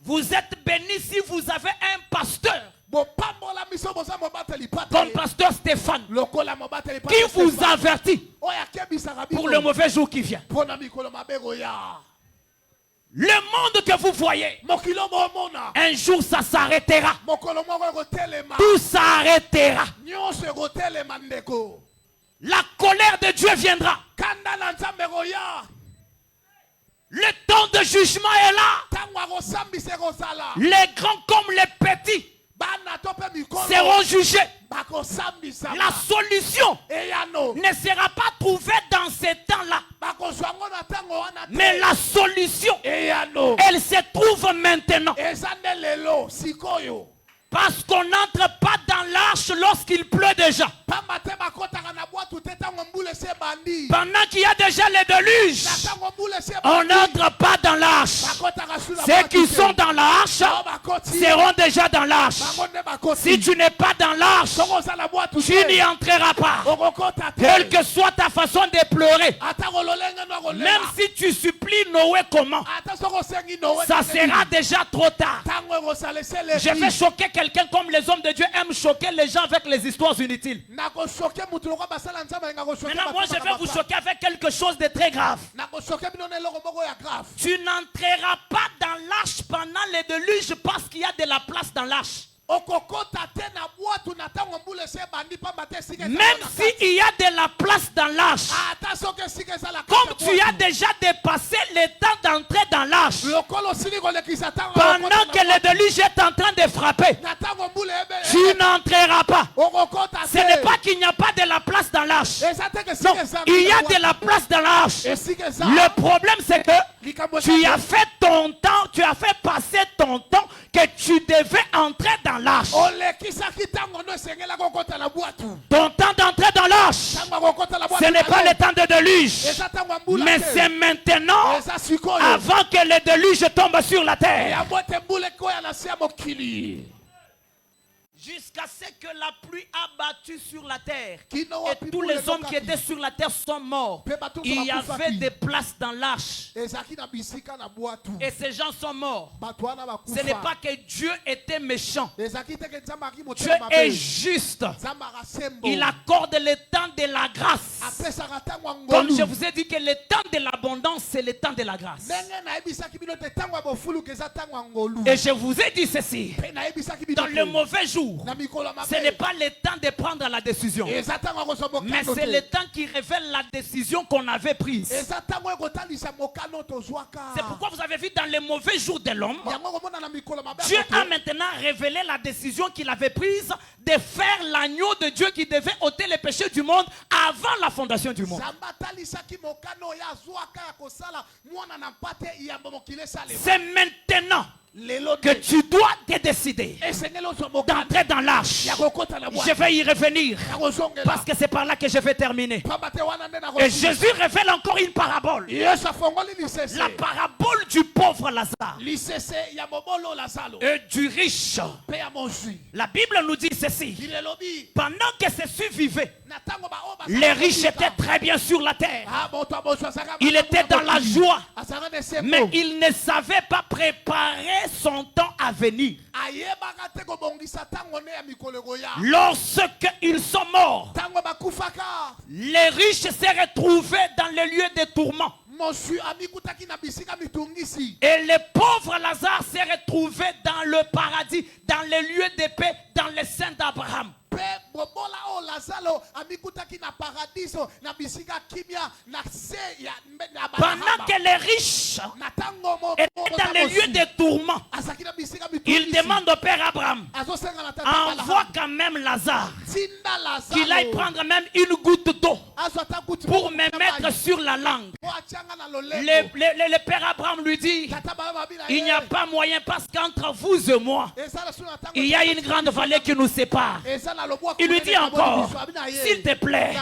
Vous êtes bénis si vous avez un pasteur comme pasteur Stéphane qui vous avertit pour le mauvais jour qui vient. Le monde que vous voyez, un jour ça s'arrêtera. Tout s'arrêtera. La colère de Dieu viendra. Le temps de jugement est là. Les grands comme les petits seront jugés. La solution ne sera pas trouvée dans ces temps-là. Mais la solution, elle se trouve trouve maintenant. eza nde lelo sikoyo Parce qu'on n'entre pas dans l'arche lorsqu'il pleut déjà. pamba te bakotaka na bwatu te ntango mbula esi ebandi Pendant qu'il y a déjà les déluges, na ntango mbula esi on ebandi n'entre pas dans l'arche. bakotaka su na Ceux bwatu qui te. sont dans l'arche Bao bakoti seront déjà dans l'arche. bango nde bakoti Si tu n'es pas dans l'arche, soko oza na bwatu tu te n'y entreras pas. okokota Quelle te que soit ta façon de pleurer, ata kololenge no même kolela si tu supplies Noé comment, ata soko osengi nowe ça sera déjà trop tard. ntango ekosala esi Je vais eleki choquer quelqu'un comme les hommes de Dieu aiment choquer les gens avec les histoires inutiles. nakoshoke mutu lokwa basala nzambe alinga koshoke Maintenant, moi, je bato vais vous bakabasa. choquer avec quelque chose de très grave. nakoshoke bino na eloko moko ya grave Tu n'entreras pas dans l'arche pendant les déluges parce qu'il y a de la place dans l'arche. okokota te na bwatu na ntango mbula esi ebandi pamba te esika ezala Même na kati. s'il y a de la place dans l'arche, ata soki esika ezala kati comme ya tu as bwatu. déjà dépassé le temps d'entrer dans l'arche, lokolo osili kolekisa ntango pendant okota que na le déluge est en train de frapper, na ntango mbula tu n'entreras pas. okokota Ce n'est pas qu'il n'y a pas de la place dans l'arche. eza te ke Non, esika ezala il y a na de la place dans l'arche. esika eza Le problème, c'est que likambo tu as fait ton temps, tu as fait passer ton temps que tu devais entrer dans l'arche. olekisaki ntango no esengela kokota na bwatu Ton temps d'entrer dans l'arche, ntango akokota na bwatu ce n'est pas le temps de déluge, eza ntango ya mbula mais te. c'est maintenant, eza sikoyo avant que le déluge tombe sur la terre. yango ete mbula ekoya na se ya mokili Jusqu'à ce que la pluie a battu sur la terre. kino Et wapi tous mbula les hommes qui ekokaki. étaient sur la terre sont morts. Pe bato Il y bakufaki. avait des places dans l'arche. ezalaki na bisika na bwatu Et ces gens sont morts. bato wana Ce n'est bakufa pas que Dieu était méchant. ezalaki te ke nzambe aki Dieu motema est mabe juste. nzambe akasembo Il accorde le temps de la grâce. apesaka ntango ya Comme ngolu je vous ai dit que le temps de l'abondance, c'est le temps de la grâce. ndenge nayebisaki bino te ntango ya bofuluka eza ntango ya ngolu Et je vous ai dit ceci. mpe nayebisaki bino Dans te le mauvais jour, na mikolo ya ce n'est mabe pas le temps de prendre la décision. eza ntango ya kozwa Mais mokano c'est le te temps qui révèle la décision qu'on avait prise. eza ntango ekotalisa mokano tozwaka C'est pourquoi vous avez vu dans les mauvais jours de l'homme, yango komona na mikolo ya mabe ya Dieu moto, a maintenant révélé la décision qu'il avait prise de faire l'agneau de Dieu qui devait ôter les péchés du monde avant la fondation du monde. nzambe atalisaki mokano oyo azwaka ya kosala mwana na mpate yambo mokili esalema C'est maintenant lelo que te tu dois te décider esengeli ozwa mokano d'entrer dans l'arche. ya kokota na Je bwatu vais y revenir ya kozongela parce que c'est par là que je vais terminer. pamba te wana nde na Et kosilisa. Jésus révèle encore une parabole. yesu afongoli lisese La parabole du pauvre Lazare lisese ya mobolo lazalo et du riche. mpe ya mozwi La Bible nous dit ceci. lilelobi Pendant que ceux-ci vivaient, na ntango baoyo les riches étaient très bien sur la terre. moto ya mozwi azalaka Il était dans la joie, azalaka na mais esembo il ne savait pas préparer son temps à venir. ayebaka te kobongisa ntango nde ya mikolo ekoya Lorsqu'ils sont morts, ntango bakufaka les riches se retrouvaient dans les lieux de tourment. mozwi amikutaki na bisika mitungisi Et les pauvres Lazare se retrouvaient dans le paradis, dans les lieux de paix, dans les seins d'Abraham. mpe bobola oyo lazalo amikutaki na paradiso na bisika kimia na se ya Pendant que les riches na ntango étaient dans les lieux de tourment, azalaki na bisika il mitungisi demande au Père Abraham, azosenga na tata envoie Abraham. quand même Lazare, tinda qu'il aille lazalo prendre même une goutte d'eau azwa ta kuti pour me mettre sur la langue. po atianga na Le Père Abraham lui dit, tata babi na il n'y a pas moyen parce qu'entre vous et moi, ezala suna ntango il y a une grande vallée qui nous sépare. ezala lobwa Il lui dit encore, s'il te plaît,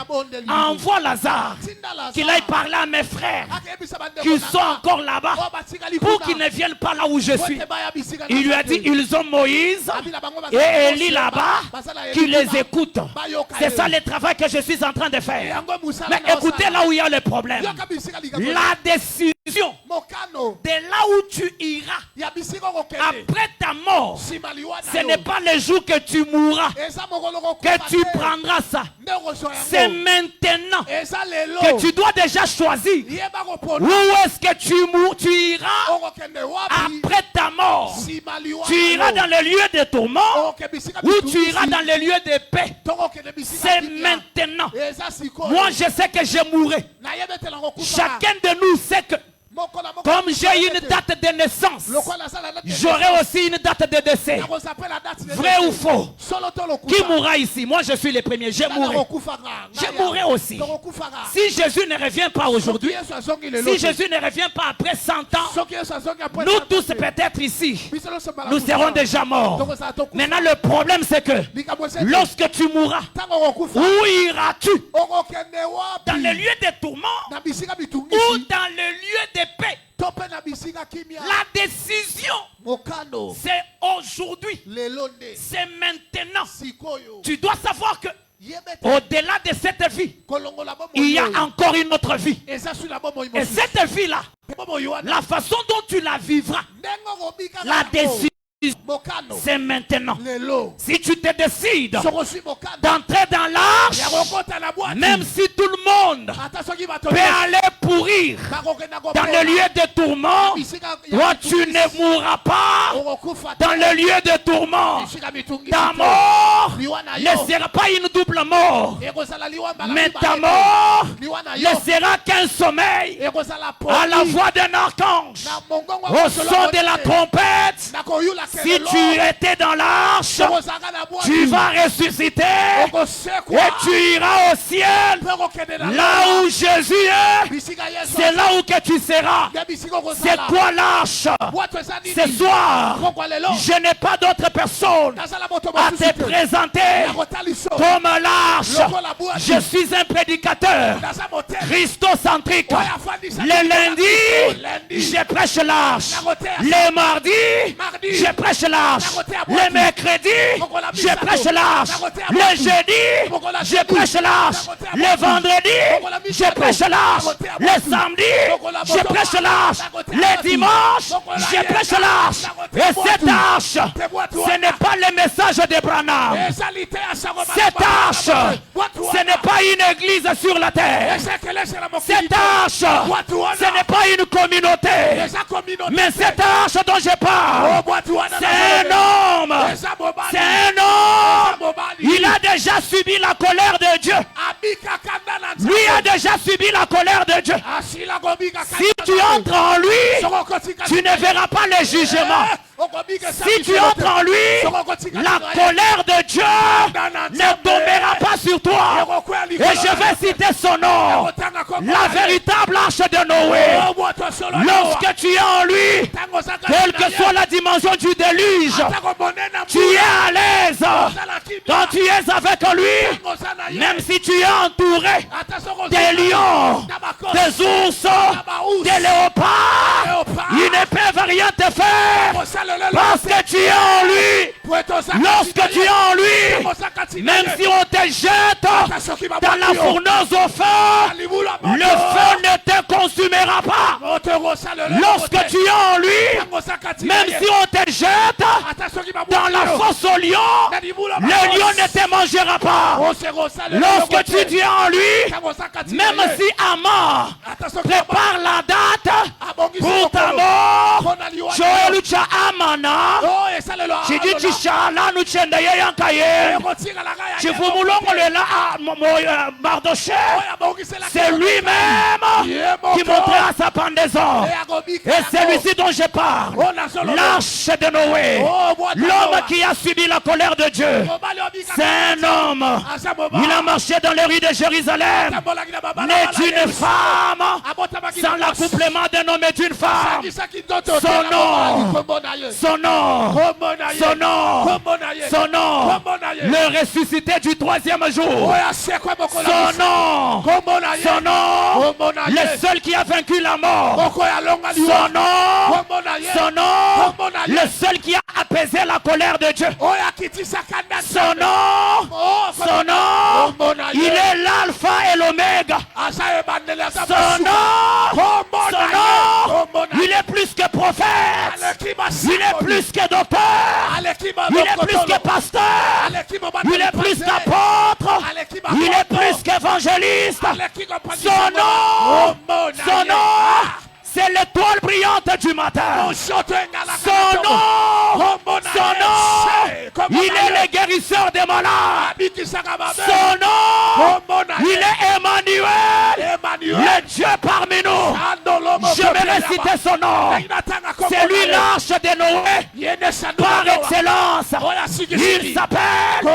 envoie Lazare, qu'il aille parler à mes frères qui sont encore là-bas pour qu'ils ne viennent pas là où je suis. Il lui a dit, ils ont Moïse et Élie là-bas qui les écoutent. C'est ça le travail que je suis en train de faire. Mais écoutez là où il y a le problème. La décision mokano de là où tu iras ya bisika okokende après ta mort, nsima liwa na ce yo n'est pas le jour que tu mourras eza mokolo que kokufa tu te prendras ça. nde okozwa C'est yango maintenant eza lelo que tu dois déjà choisir yeba où kopona est-ce que tu iras okokende wapi après ta mort. nsima liwa Tu iras dans le lieu de tourment oke bisika ou tu iras dans le lieu de paix. tokokende bisika C'est kimia. maintenant. eza sikoyo Moi, je sais que je mourrai. nayebetela kokufa Chacun de nous sait que Comme j'ai une date de naissance, j'aurai aussi une date de décès. Vrai ou faux? Qui mourra ici? Moi je suis le premier, je mourrai. Je mourrai aussi. Si Jésus ne revient pas aujourd'hui, si Jésus ne revient pas après 100 ans, nous tous peut-être ici, nous serons déjà morts. Maintenant le problème c'est que lorsque tu mourras, où iras-tu? Dans le lieu de tourment ou dans le lieu de paix? La décision, c'est aujourd'hui, c'est maintenant. Tu dois savoir que au-delà de cette vie, il y a encore une autre vie. Et cette vie-là, la façon dont tu la vivras, la décision, c'est maintenant. Si tu te décides d'entrer dans l'arche, même si tout le monde peut aller pourrir dans le lieu de tourment, toi tu ne mourras pas dans le lieu de tourment. Ta mort ne sera pas une double mort, mais ta mort ne sera qu'un sommeil à la voix d'un archange, au son de la trompette. Si tu étais dans l'arche, tu vas ressusciter et tu iras au ciel. Là où Jésus est, c'est là où que tu seras. C'est quoi l'arche? Ce soir, je n'ai pas d'autre personne à te présenter comme l'arche. Je suis un prédicateur christocentrique. Le lundi, je prêche l'arche. Le mardi, je prêche l'arche. Le mercredi, je prêche l'arche. Le jeudi, je prêche l'arche. Le vendredi, je prêche l'arche. Le samedi, je prêche l'arche. Le dimanche, je prêche l'arche. Et cette arche, ce n'est pas le message de Branham. Cette arche, ce n'est pas une église sur la terre. Cette arche, ce n'est pas une communauté. Mais cette arche dont je parle, c'est un homme. C'est un homme. Il a déjà subi la colère de Dieu. Lui a déjà subi la colère de Dieu. Si tu entres en lui, tu ne verras pas le jugement. Si tu entres en lui, la colère de Dieu ne tombera pas sur toi. Et je vais citer son nom. La véritable arche de Noé. Lorsque tu es en lui, quelle que soit la dimension du déluge, tu es à l'aise. Quand tu es avec lui, même si tu es entouré des lions, des ours, des léopards, ils ne peuvent rien te faire. Parce que tu es en lui. Lorsque tu es en lui, même si on te jette dans la fournaise au feu, le feu ne te consumera pas. Lorsque tu es en lui, même si on te jette dans la fosse au lion, le lion ne te mangera pas. Lorsque tu es en lui, même si Amon prépare la date pour ta mort, Joël Ucha Amana, j'ai dit Tishala, nous tiendons Yankaye, je vous moulons le Mardoché, c'est lui-même qui montrait à sa pendaison. Et c'est lui-ci dont je parle, l'arche de Noé, l'homme qui a subi la colère de Dieu. C'est un homme, il a marché dans les rues de Jérusalem, né d'une femme, sans l'accouplement d'un homme et d'une femme. Son nom, son nom, son nom, son nom, le ressuscité du troisième jour. Son nom, son nom, le seul qui a vaincu la mort. Son nom, son nom, le seul qui a apaisé la colère de Dieu. Son nom, son nom, il est l'alpha et l'oméga. Son nom, il est plus que prophète, il est plus que docteur, il est plus que pasteur, il est plus qu'apôtre, il est plus qu'évangéliste. Son nom, c'est l'étoile brillante du matin. Son nom, il est le guérisseur des malades. Son nom, il est Emmanuel, le Dieu parmi nous. Je me citer son nom. C'est lui l'arche de Noé. Par excellence. Il s'appelle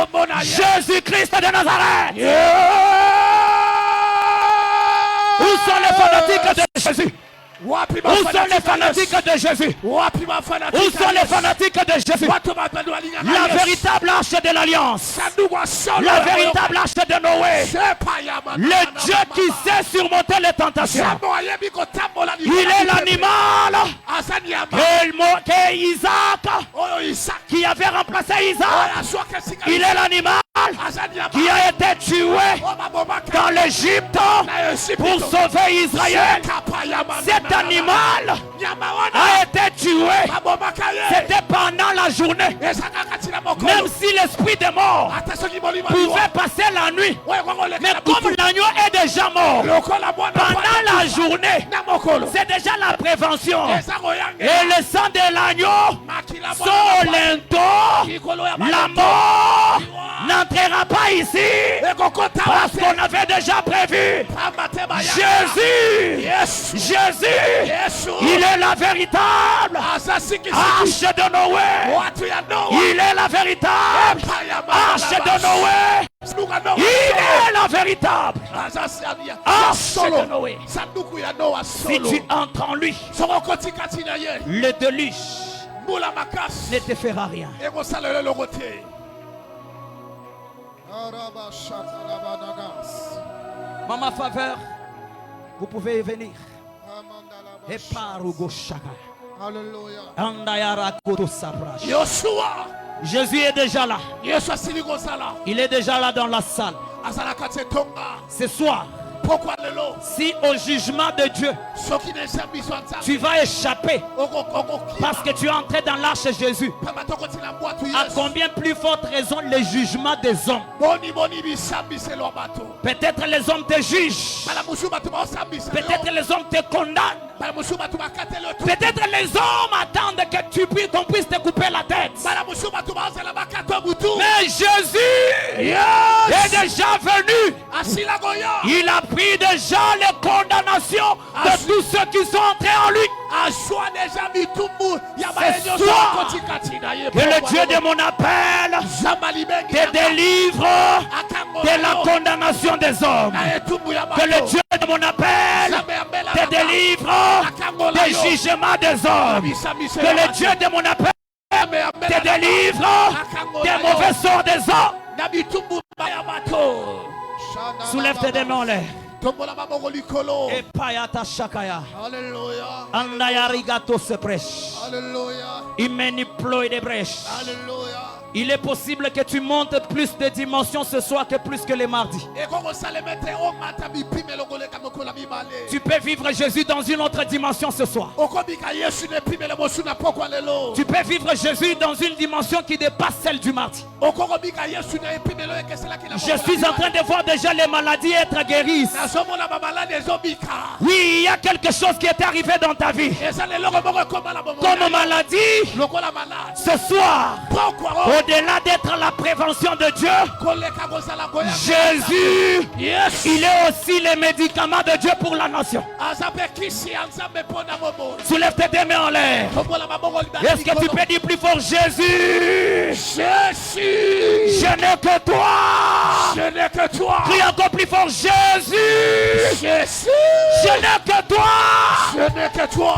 Jésus-Christ de Nazareth. Où sont les fanatiques de Jésus? Où sont les fanatiques de Jésus? Où sont les fanatiques de Jésus? La véritable arche de l'alliance. La véritable arche de Noé. Le Dieu qui sait surmonter les tentations. Il est l'animal que Isaac, qui avait remplacé Isaac. Il est l'animal qui a été tué dans l'Égypte pour sauver Israël. Cet animal a été tué. C'était pendant la journée. Même si l'esprit de mort pouvait passer la nuit. Mais comme l'agneau est déjà mort pendant la journée, c'est déjà la prévention. Et le sang de l'agneau, son linteau, la mort n'entrera pas ici. Parce qu'on avait déjà prévu. Jésus, il est la véritable arche de Noé. Il est la véritable arche de Noé. Il est la véritable arche de Noé. Si tu entres en lui, le déluge ne te fera rien. Maman Faveur, vous pouvez venir. Et par Jésus est déjà là. Il est déjà là dans la salle. Ce soir, si au jugement de Dieu tu vas échapper parce que tu es entré dans l'arche de Jésus, à combien plus forte raison les jugements des hommes? Peut-être les hommes te jugent, peut-être les hommes te condamnent, peut-être les hommes attendent que qu'on puisse te couper la tête. Mais Jésus est déjà venu. Il a pris déjà les condamnations de tous ceux qui sont entrés en lui. C'est toi que le Dieu de mon appel te délivre de la condamnation des hommes. Que le Dieu de mon appel te délivre des jugements des hommes. Que le Dieu de mon appel te délivre des mauvais sorts des hommes. Soulève tes deux mains en l'air. Et payata shakaya. Andayarigato se prêche. Il manipule des brèches. Il est possible que tu montes plus de dimensions ce soir que plus que les mardis. Tu peux vivre Jésus dans une autre dimension ce soir. Tu peux vivre Jésus dans une dimension qui dépasse celle du mardi. Je suis en train de voir déjà les maladies être guéries. Oui, il y a quelque chose qui est arrivé dans ta vie. Comme maladie, ce soir, au-delà d'être la prévention de Dieu, Jésus, il est aussi le médicament de Dieu pour la nation. Soulève tes deux mains en l'air. Est-ce que tu peux dire plus fort Jésus? Jésus, je n'ai que toi. Je n'ai que toi. Crie encore plus fort Jésus. Jésus, je n'ai que toi. Je n'ai que toi.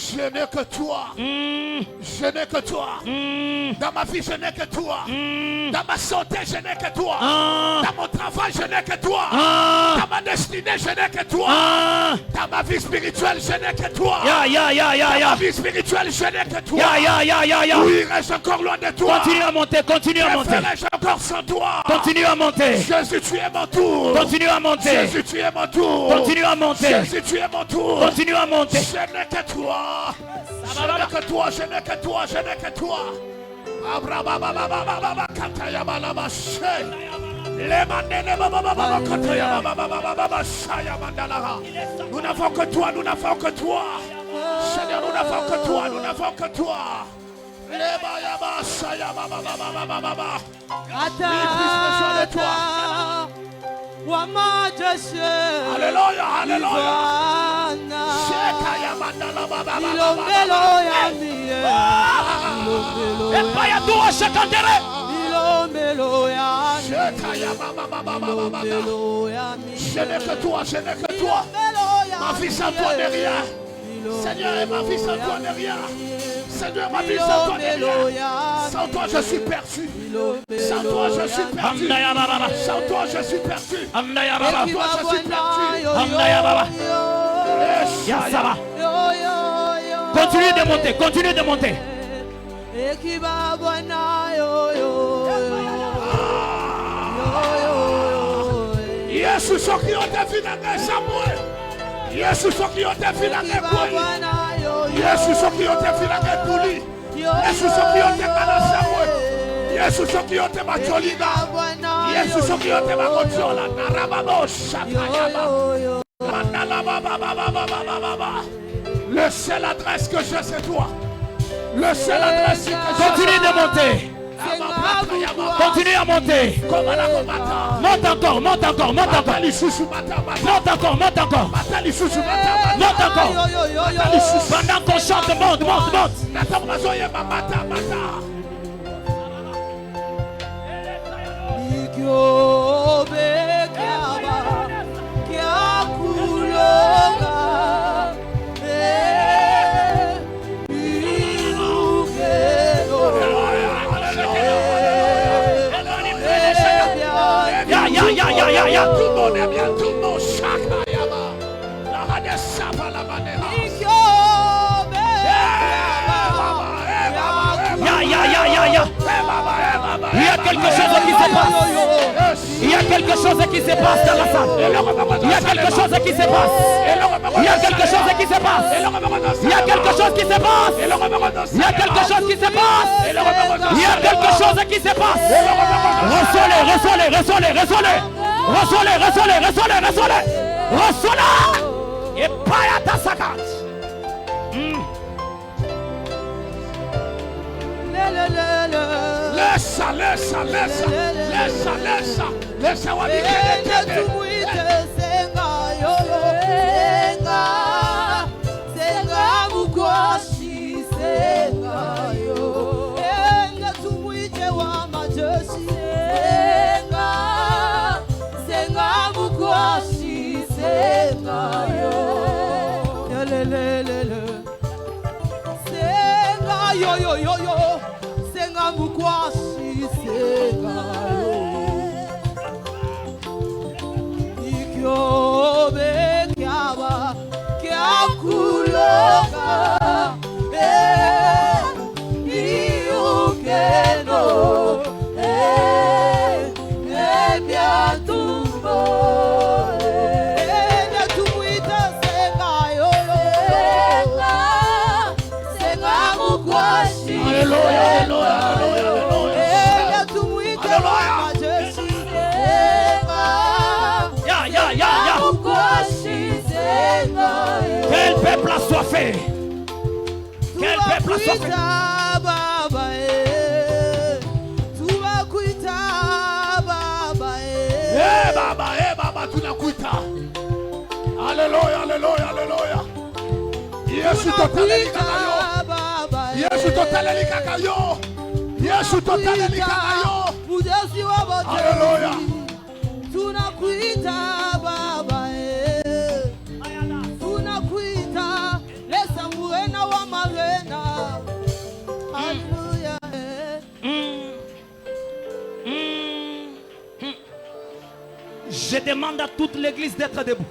Je n'ai que toi. Je n'ai que toi. Dans ma vie, je n'ai que toi. Dans ma santé, je n'ai que toi. Dans mon travail, je n'ai que toi. Dans ma destinée, je n'ai que toi. Dans ma vie spirituelle, je n'ai que toi. Dans ma vie spirituelle, je n'ai que toi. Où irais-je encore loin de toi? Continue à monter, continue à monter. Ferais-je encore sans toi? Continue à monter. Jésus, tu es mon tour. Continue à monter. Jésus, tu es mon tour. Continue à monter. Jésus, tu es mon tour. Continue à monter. Je n'ai que toi. Je n'ai que toi, je n'ai que toi, je n'ai que toi. Nous n'avons que toi, nous n'avons que toi. Seigneur, nous n'avons que toi, nous n'avons que toi. Alléluia, alléluia. Et pas ya doua chakandere. Je n'ai que toi, je n'ai que toi. Ma vie sans toi n'est rien. Seigneur, ma vie sans toi n'est rien. Seigneur, ma vie sans toi n'est rien. Sans toi, je suis perdu. Sans toi, je suis perdu. Sans toi, je suis perdu. Sans toi, je suis perdu. Continue de monter, continue de monter. Yesu soki yote finanga Samuel. Yesu soki yote finanga Koi. Yesu soki yote finanga Puli. Yesu soki yote kana Samuel. Yesu soki yote Macholina. Yesu soki yote Makochola. Narababo Shakayaba. Le seul adresse que j'ai, c'est toi. Le seul adresse que j'ai. Continue de monter. Continue à monter. Monte encore, monte encore, monte encore. Monte encore, monte encore. Monte encore. Pendant qu'on chante, monte, monte, monte. Tout le monde est bien, tout le monde Shakayaba. La Hadessa la Manera. Il y a quelque chose qui se passe. Il y a quelque chose qui se passe dans la salle. Il y a quelque chose qui se passe. Il y a quelque chose qui se passe. Il y a quelque chose qui se passe. Il y a quelque chose qui se passe. Il y a quelque chose qui se passe. Reçois-les, reçois-les, reçois-les, reçois-les. Reçois-les, reçois-les, reçois-les, reçois-les. Reçois-les. Et pas à ta saccade. Laisse, laisse, laisse, laisse, laisse, laisse, Quel peuple a soifé? Quel peuple a soifé? Baba, tunakuita. Alléluia, alléluia, alléluia. Yesu totale likakayo. Yesu totale likakayo. Yesu totale likakayo. Alléluia. Tunakuita Baba, tunakuita lesa muena wa marena. Alléluia. Je demande à toute l'église d'être debout.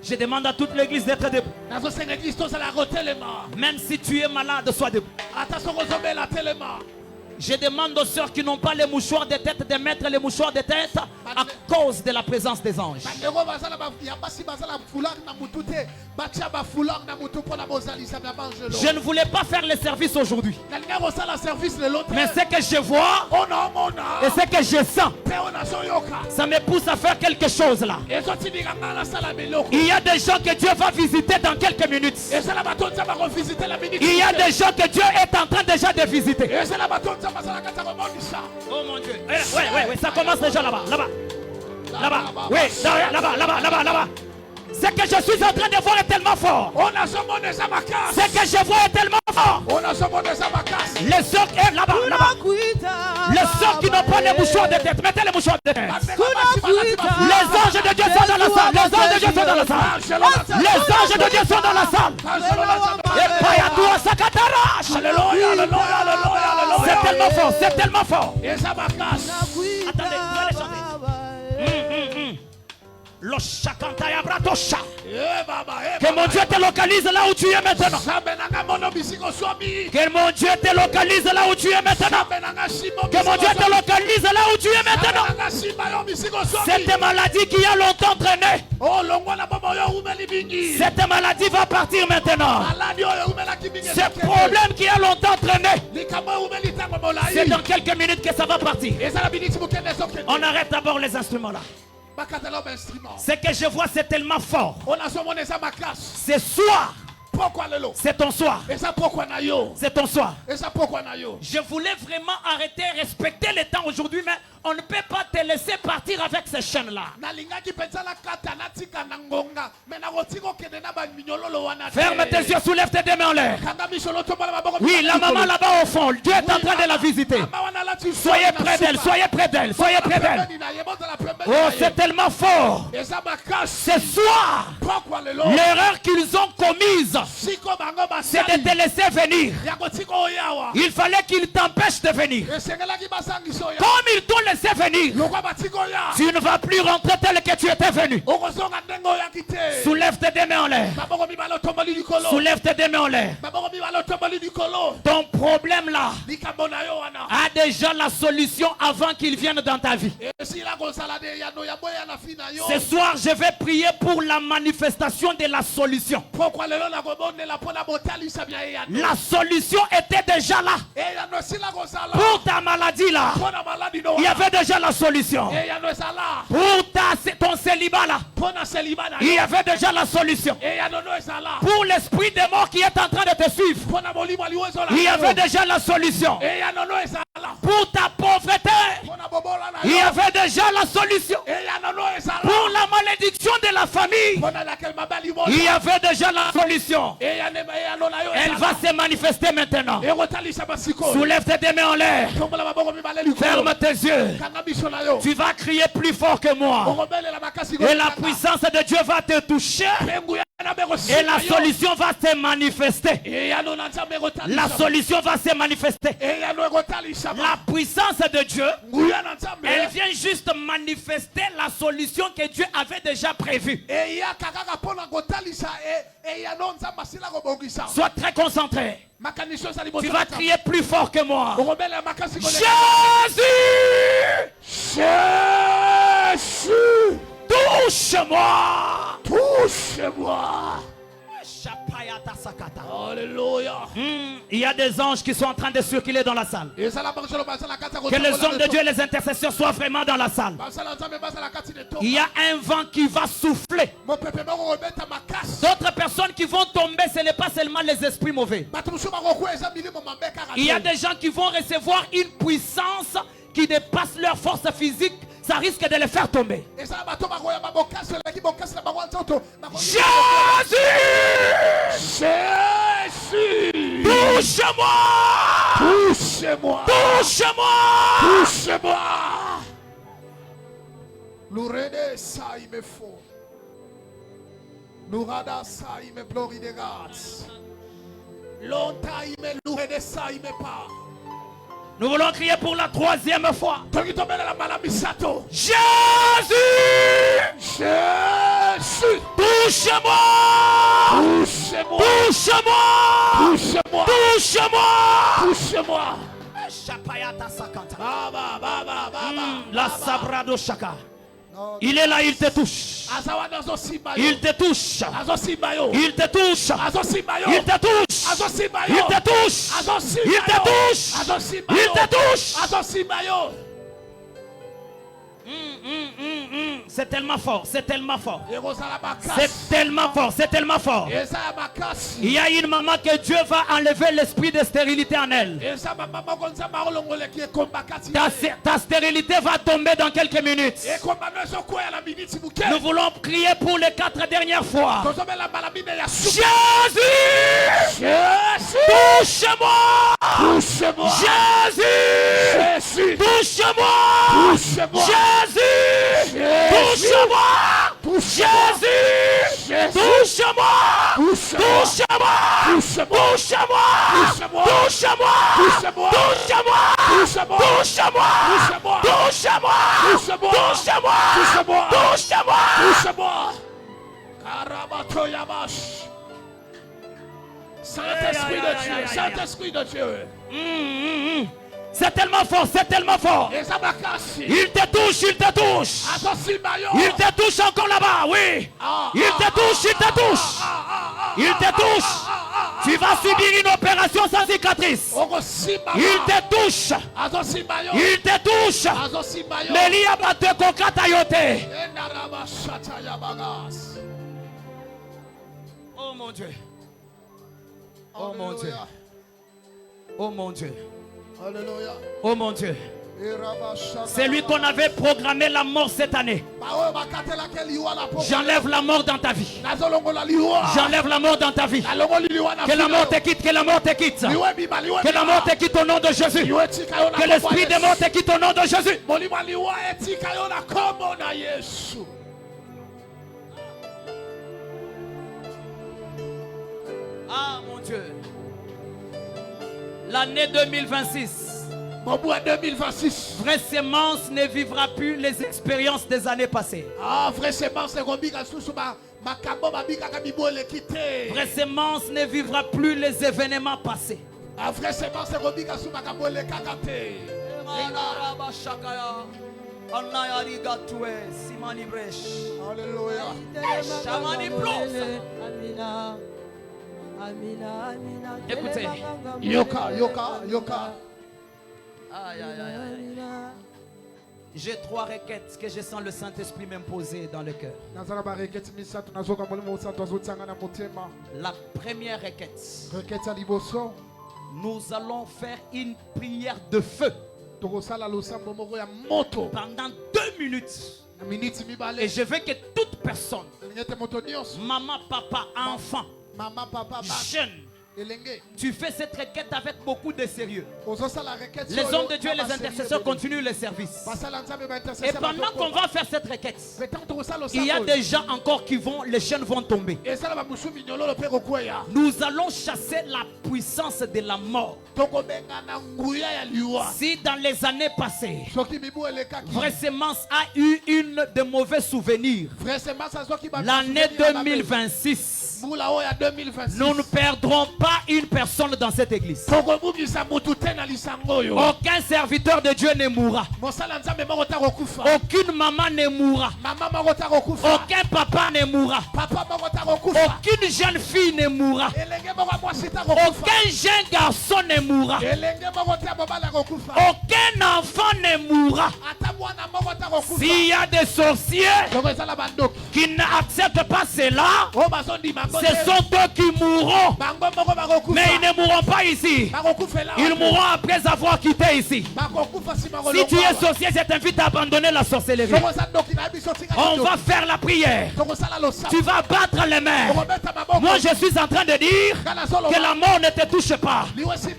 Je demande à toute l'église d'être debout. Même si tu es malade, sois debout. Je demande aux sœurs qui n'ont pas les mouchoirs de tête de mettre les mouchoirs de tête à cause de la présence des anges. Je ne voulais pas faire le service aujourd'hui. Mais ce que je vois et ce que je sens, ça me pousse à faire quelque chose là. Il y a des gens que Dieu va visiter dans quelques minutes. Il y a des gens que Dieu est en train déjà de visiter. Oh mon Dieu. Ouais, ça commence déjà là-bas. Là-bas. Oui, là-bas. Ce que je suis en train de voir est tellement fort. Ce que je vois est tellement fort. Les sœurs là-bas. Les sœurs qui n'ont pas les mouchoirs de tête. Mettez les mouchoirs de tête. Les anges de Dieu sont dans la salle. Les anges de Dieu sont dans la salle. Les anges de Dieu sont dans la salle. Et Payatua Sakatarash. Alléluia. C'est tellement fort. C'est tellement fort. Attendez, vous allez chanter. Que mon Dieu te localise là où tu es maintenant. Que mon Dieu te localise là où tu es maintenant. Que mon Dieu te localise là où tu es maintenant. Cette maladie qui a longtemps traîné, cette maladie va partir maintenant. Ce problème qui a longtemps traîné, c'est dans quelques minutes que ça va partir. On arrête d'abord les instruments là. Ce que je vois, c'est tellement fort. C'est soir. C'est ton soir. C'est ton soir. Je voulais vraiment arrêter, respecter le temps aujourd'hui, mais on ne peut pas te laisser partir avec ces chaînes-là. Ferme tes yeux, soulève tes deux mains en l'air. Oui, la maman là-bas au fond, Dieu est en train de la visiter. Soyez près d'elle, soyez près d'elle, soyez près d'elle. Oh, c'est tellement fort. Ce soir, l'erreur qu'ils ont commise, c'est de te laisser venir. Il fallait qu'ils t'empêchent de venir. Comme ils t'ont laissé venir, tu ne vas plus rentrer tel que tu étais venu. Soulève tes deux mains en l'air. Soulève tes deux mains en l'air. Ton problème là a déjà la solution avant qu'il vienne dans ta vie. Ce soir, je vais prier pour la manifestation de la solution. La solution était déjà là. Pour ta maladie là, il y avait déjà la solution. Pour ton célibat là, il y avait déjà la solution. Pour l'esprit des morts qui est en train de te suivre, il y avait déjà la solution. Pour ta pauvreté, il y avait déjà la solution. Pour la malédiction de la famille, il y avait déjà la solution. Elle va se manifester maintenant. Soulève tes deux mains en l'air. Ferme tes yeux. Tu vas crier plus fort que moi. Et la puissance de Dieu va te toucher. Et la solution va se manifester. La solution va se manifester. La puissance de Dieu, elle vient juste manifester la solution que Dieu avait déjà prévue. Sois très concentré. Tu vas crier plus fort que moi. Jésus! Jésus! Touche-moi! Touche-moi! Alléluia. Il y a des anges qui sont en train de circuler dans la salle. Que les hommes de Dieu et les intercesseurs soient vraiment dans la salle. Il y a un vent qui va souffler. D'autres personnes qui vont tomber, ce n'est pas seulement les esprits mauvais. Il y a des gens qui vont recevoir une puissance qui dépasse leur force physique. Ça risque de les faire tomber. Jésus! Jésus! Touche-moi! Touche-moi! Touche-moi! Touche-moi! L'ourede ça il me faut. L'ourada ça il me plori de gaz. Longtemps il me l'ourede ça il me pas. Nous voulons crier pour la troisième fois. Jésus! Jésus! Touche-moi! Touche-moi! Touche-moi! Touche-moi! Touche-moi! La sabrado shaka. Il est là, il te touche. Il te touche. Il te touche. Il te touche. Il te touche. Il te touche. Il te touche. C'est tellement fort, c'est tellement fort. C'est tellement fort, c'est tellement fort. Il y a une maman que Dieu va enlever l'esprit de stérilité en elle. Ta stérilité va tomber dans quelques minutes. Nous voulons prier pour les 4 dernières fois. Jésus, touche-moi. Jésus, touche-moi. Jésus, touche-moi. Jésus, touche-moi. Touche-moi. Touche-moi. Touche-moi. Touche-moi. Touche-moi. Touche-moi. Touche-moi. Touche-moi. Saint-Esprit de Dieu, Saint-Esprit de Dieu. C'est tellement fort, c'est tellement fort. Il te touche, il te touche. Il te touche encore là-bas, oui. Il te touche, il te touche. Il te touche. Tu vas subir une opération sans cicatrice. Il te touche. Il te touche. Melia bate kokata yote. Oh mon Dieu. Oh mon Dieu. Oh mon Dieu. Alléluia. Oh mon Dieu. C'est lui qu'on avait programmé la mort cette année. J'enlève la mort dans ta vie. J'enlève la mort dans ta vie. Que la mort te quitte, que la mort te quitte. Que la mort te quitte au nom de Jésus. Que l'esprit de mort te quitte au nom de Jésus. Ah mon Dieu. L'année 2026. Vraie sémence ne vivra plus les expériences des années passées. Vraie sémence ne vivra plus les événements passés. Écoutez. Yoka. Aïe. J'ai 3 requêtes que je sens le Saint-Esprit m'imposer dans le cœur. La première requête. Nous allons faire une prière de feu. Pendant 2 minutes. Et je veux que toute personne, maman, papa, enfant, jeune, tu fais cette requête avec beaucoup de sérieux. Les hommes de Dieu et les intercesseurs continuent le service. Et pendant qu'on va faire cette requête, il y a des gens encore les chaînes vont tomber. Nous allons chasser la puissance de la mort. Si dans les années passées, Vraie Sémence a eu de mauvais souvenirs, l'année 2026, nous ne perdrons pas une personne dans cette église. Aucun serviteur de Dieu ne mourra. Aucune maman ne mourra. Aucun papa ne mourra. Aucune jeune fille ne mourra. Aucun jeune garçon ne mourra. Aucun enfant ne mourra. S'il y a des sorciers qui n'acceptent pas cela, ce sont eux qui mourront. Mais ils ne mourront pas ici. Ils mourront après avoir quitté ici. Si tu es sorcier, je t'invite à abandonner la sorcellerie. On va faire la prière. Tu vas battre les mains. Moi je suis en train de dire que la mort ne te touche pas.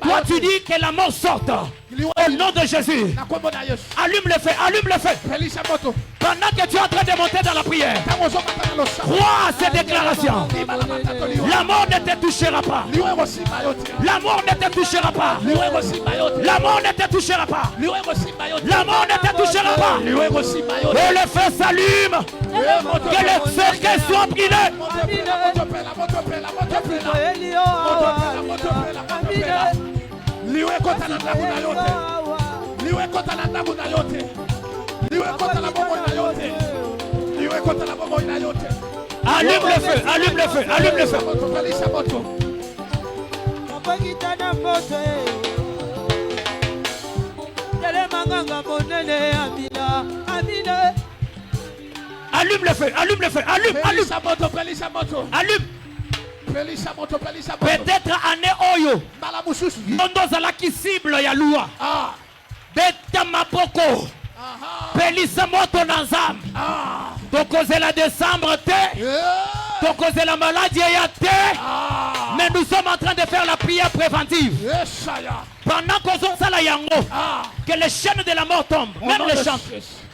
Toi tu dis que la mort sorte. Au nom de Jésus. Allume le feu, allume le feu. Pendant que tu es en train de monter dans la prière, crois à ces déclarations. La mort ne te touchera pas. La mort ne te touchera pas. La mort ne te touchera pas. La mort ne te touchera pas. Que le feu s'allume. Que le cercueil soit brûlé. Liwe kota na ndagu na yote. Liwe kota na ndagu na yote. Liwe kota na bobo na yote. Liwe kota na bobo na yote. Allume le feu, allume le feu, allume le feu. Totalisha moto. Mapagita na moto. Tele manganga monene amina. Amina. Allume le feu, allume le feu, allume, allume. Pelisa moto. Allume. Pelisa moto. Peut-être année oyo. Mbala mususu. Yondo zalaki cible ya loi. Ah. Beta maboko. Pelisa moto na nzambe. Tokozela décembre te. Tokozela maladie ya te. Mais nous sommes en train de faire la prière préventive. Pendant qu'on sala yango, que les chaînes de la mort tombent. Même les chants.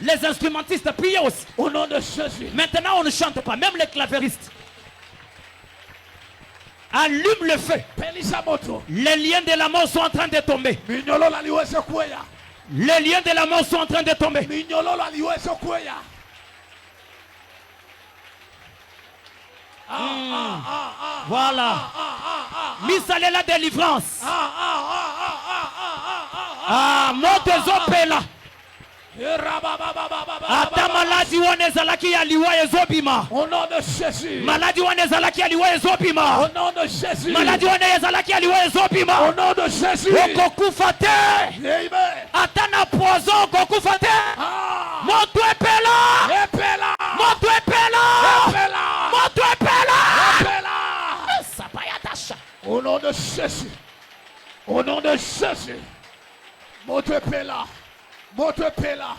Les instrumentistes prient aussi. Au nom de Jésus. Maintenant on ne chante pas. Même les clavéristes. Allume le feu. Les liens de la mort sont en train de tomber. Les liens de la mort sont en train de tomber. Voilà. Misale la délivrance. Moto zopela. Ata maladi wana ezalaki ya liwa ezobima. Au nom de Jésus. Maladi wana ezalaki ya liwa ezobima. Au nom de Jésus. Maladi wana ezalaki ya liwa ezobima. Au nom de Jésus. Okokufa te. Amen. Ata na poison okokufa te. Moto epela. Epela. Moto epela. Epela. Moto epela. Epela. Sapayatasha. Au nom de Jésus. Au nom de Jésus. Moto epela. Moto pela.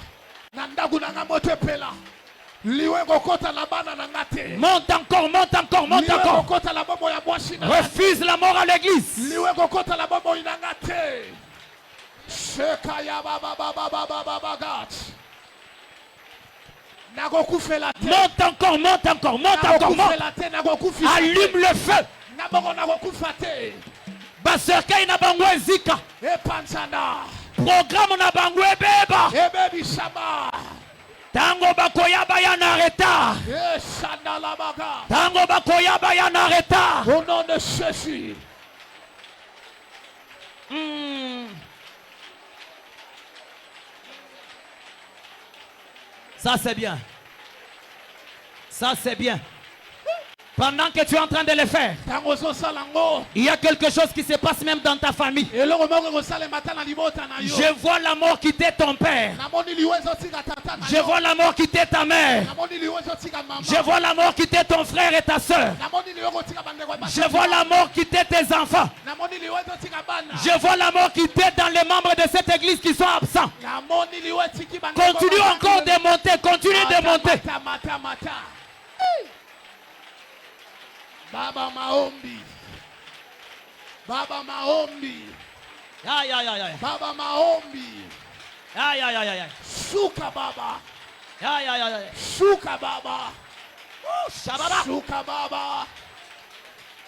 Nandagu nanga moto pela. Liwe kokota la bana nangate. Monte encore, monte encore, monte Liwe encore. kokota la bomo ya boshi na. Refuse la mort à l'église. Liwe kokota la bomo inangate. Sheka ya baba gat. Nagoku fait la terre. Monte encore, monte encore, monte encore, monte. Allume le feu. Nabogo nagoku fate. Baserkai na bango ezika. E pansana. Programme na bango ebeba. Ebebi sama. Tango bakoyaba ya na retard. E sanda la baga. Tango bakoyaba ya na retard. Au nom de Jésus. Ça c'est bien. Ça c'est bien. Pendant que tu es en train de le faire, il y a quelque chose qui se passe même dans ta famille. Je vois la mort quitter ton père. Je vois la mort quitter ta mère. Je vois la mort quitter ton frère et ta soeur. Je vois la mort quitter tes enfants. Je vois la mort quitter dans les membres de cette église qui sont absents. Continue encore de monter. Continue de monter. Baba maombi. Baba maombi. Aïe, aïe, aïe, aïe. Baba maombi. Aïe, aïe, aïe, aïe. Suka baba. Aïe, aïe, aïe. Suka baba. Shababa. Suka baba.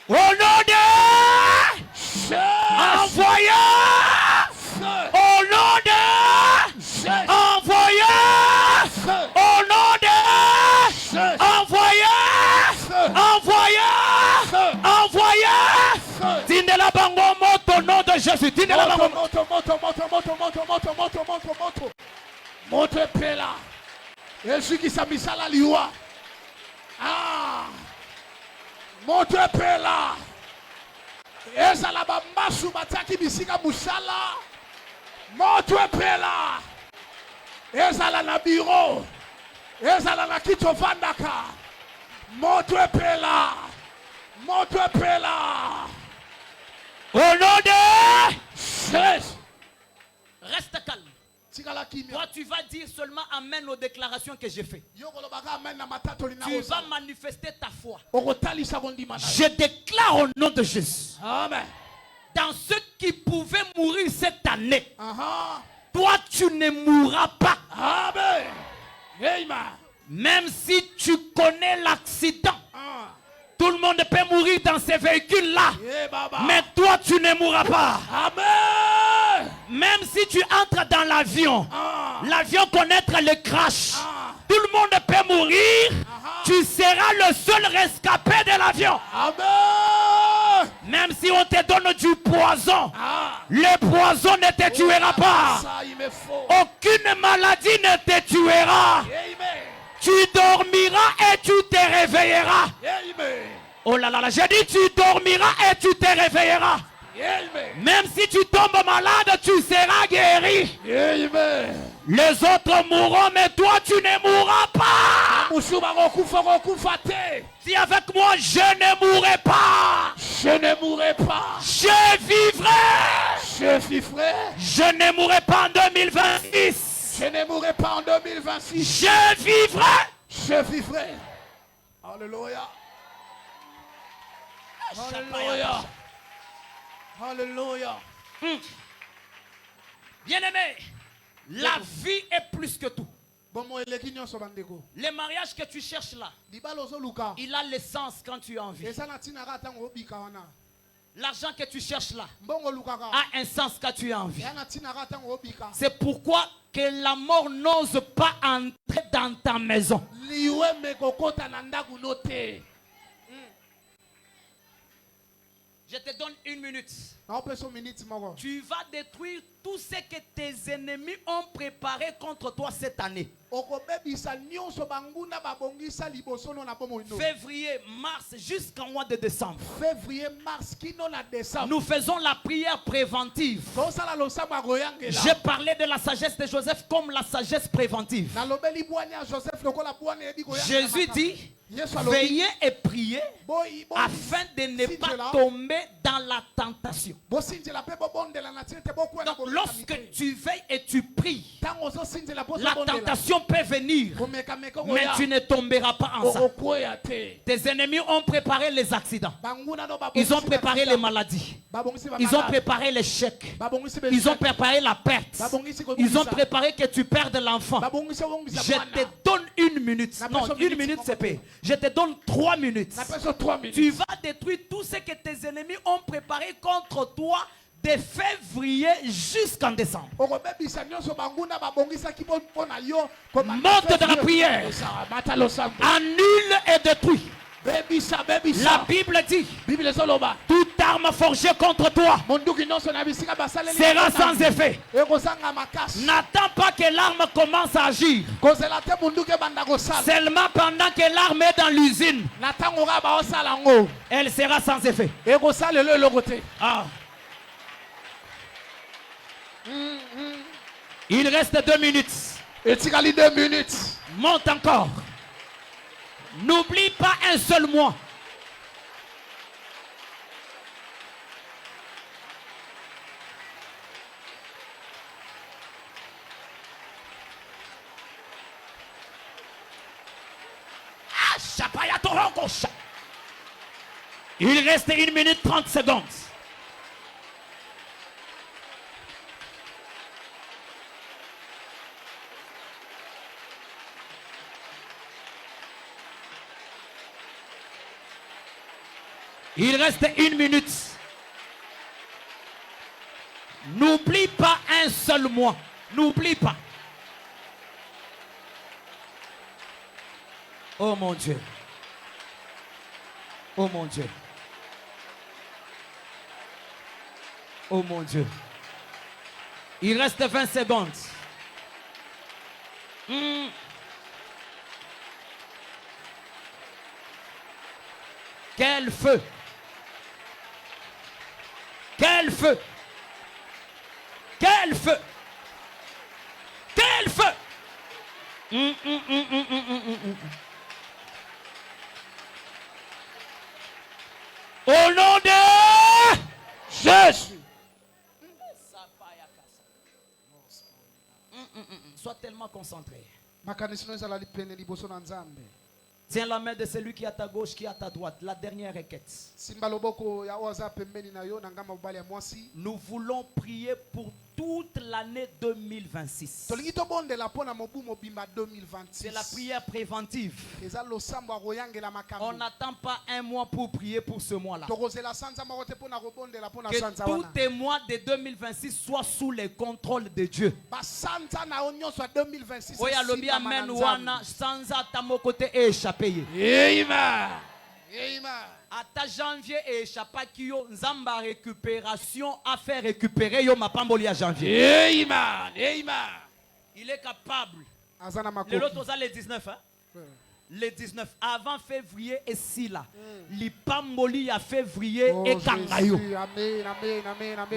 Au nom de envoyé. Au nom de envoyé. Au nom de envoyé. Envoyé. Envoyé. Tindela bango moto au nom de Jésus. Tindela bango moto. Moto pela. Yesu kisambisa la liwa. Moto pela. Eza la bambasu bataki bisika musala. Moto pela. Eza la na bureau. Eza la na kito vandaka. Moto pela. Moto pela. au nom de Jésus. Reste calme. Toi, tu vas dire seulement amen aux déclarations que j'ai faites. Tu vas manifester ta foi. Je déclare au nom de Jésus. Amen. Dans ceux qui pouvaient mourir cette année, toi, tu ne mourras pas. Amen. Amen. Même si tu connais l'accident, tout le monde peut mourir dans ces véhicules-là. Mais toi, tu ne mourras pas. Amen. Même si tu entres dans l'avion, l'avion connaîtra le crash. Tout le monde peut mourir. Tu seras le seul rescapé de l'avion. Amen. Même si on te donne du poison, le poison ne te tuera pas. Aucune maladie ne te tuera. Tu dormiras et tu te réveilleras. Oh là là là, j'ai dit tu dormiras et tu te réveilleras. Même si tu tombes malade, tu seras guéri. Les autres mourront, mais toi tu ne mourras pas. Dis avec moi, je ne mourrai pas. Je ne mourrai pas. Je vivrai. Je vivrai. Je ne mourrai pas en 2026. Je ne mourrai pas en 2026. Je vivrai. Je vivrai. Alléluia. Alléluia. Alléluia. Bien-aimé, la vie est plus que tout. Le Le mariage que tu cherches là, il a l'essence quand tu es en vie. L'argent que tu cherches là a un sens quand tu es en vie. C'est pourquoi que la mort n'ose pas entrer dans ta maison. Je te donne 1 minute. Tu vas détruire tout ce que tes ennemis ont préparé contre toi cette année. Février, mars, jusqu'en mois de décembre. Nous faisons la prière préventive. J'ai parlé de la sagesse de Joseph comme la sagesse préventive. Jésus dit, veillez et priez afin de ne pas tomber dans la tentation. Donc lorsque tu veilles et tu pries, la tentation peut venir, mais tu ne tomberas pas en ça. Tes ennemis ont préparé les accidents. Ils ont préparé les maladies. Ils ont préparé l'échec. Ils ont préparé la perte. Ils ont préparé que tu perdes l'enfant. Je te donne 1 minute. Non, 1 minute c'est payé. Je te donne 3 minutes. Tu vas détruire tout ce que tes ennemis ont préparé contre toi de février jusqu'en décembre. Monte dans la prière. Annule et détruis. La Bible dit, toute arme forgée contre toi sera sans effet. N'attends pas que l'arme commence à agir. Seulement pendant que l'arme est dans l'usine, elle sera sans effet. Ah. Il reste 2 minutes. Monte encore. N'oublie pas un seul mois. Il reste 1 minute 30 secondes. Il reste 1 minute. N'oublie pas un seul mois. N'oublie pas. Oh mon Dieu. Oh mon Dieu. Oh mon Dieu. Il reste 20 secondes. Quel feu! Quel feu! Quel feu! Quel feu! Au nom de Jésus! Sois tellement concentré. Tiens la main de celui qui est à ta gauche, qui est à ta droite. La dernière requête. Nous voulons prier pour toute l'année 2026. C'est la prière préventive. On n'attend pas un mois pour prier pour ce mois-là. Que tous les mois de 2026 soient sous le contrôle de Dieu. Oya lobi amen wana sanza tamokote échappé. Amen. À ta janvier et échappaki yo nzamba récupération à faire récupérer yo mapamboli à janvier. Amen. Amen. Il est capable. Le lot aux le 19 hein? Le 19 avant février et si là. Lipamboli à février et kangayo.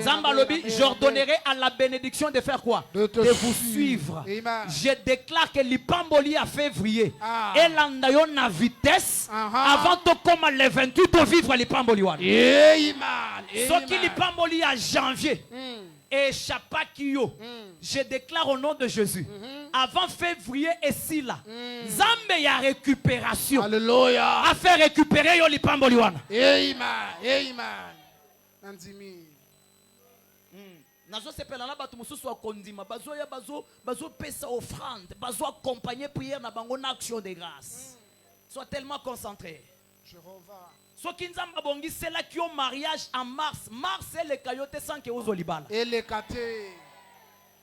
Zambalobi, j'ordonnerai à la bénédiction de faire quoi? De vous suivre. Je déclare que lipamboli à février et l'andayo na vitesse avant de comme le 28 de vivre lipamboli wana. Ce qui lipamboli à janvier. Et Chapakio, je déclare au nom de Jésus, avant février et si là, Zambe ya récupération. Alléluia. À faire récupérer yo lipamboliwana. Amen. Nanzimi. Nazo sepela na batu mususu wa kondima, bazo ya bazo pesa offrande, bazo accompagner prière na bango na action de grâce. Sois tellement concentré. Jéhovah. Ce qui nous a bongi, c'est là qui ont mariage en mars. Mars, c'est le caillote sans que vous olibala. Et les catés.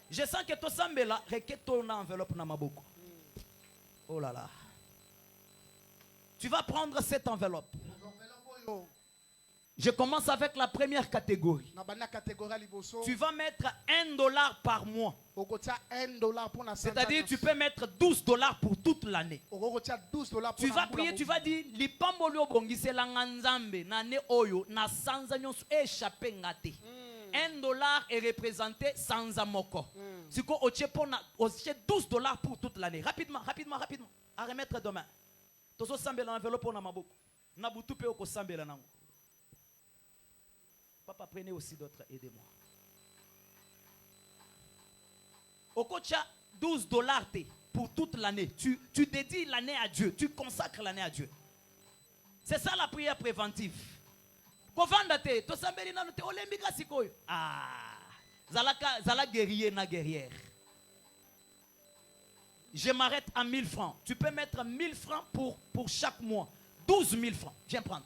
Je sens que tout ça, mais là, requête ton enveloppe na maboko. Oh là là. Tu vas prendre cette enveloppe. Je commence avec la première catégorie. Tu vas mettre $1 par mois. C'est-à-dire tu peux mettre $12 pour toute l'année. Tu vas prier, tu vas dire lipambolio bongise la nganzambe nane oyo na sanza nyonso échappé ngate. $1 est représenté sans amoko. Si ko oche pona oche $12 pour toute l'année. Rapidement. À remettre demain. Tozo sambela enveloppe na maboko. Na butu pe oko sambela nango. Papa, prenez aussi d'autres, aidez-moi. Okocha, $12 pour toute l'année. Tu dédies l'année à Dieu. Tu consacres l'année à Dieu. C'est ça la prière préventive. Zala guerrier na guerrière. Je m'arrête à 1000 francs. Tu peux mettre 1000 francs pour chaque mois. 12 000 francs. Viens prendre.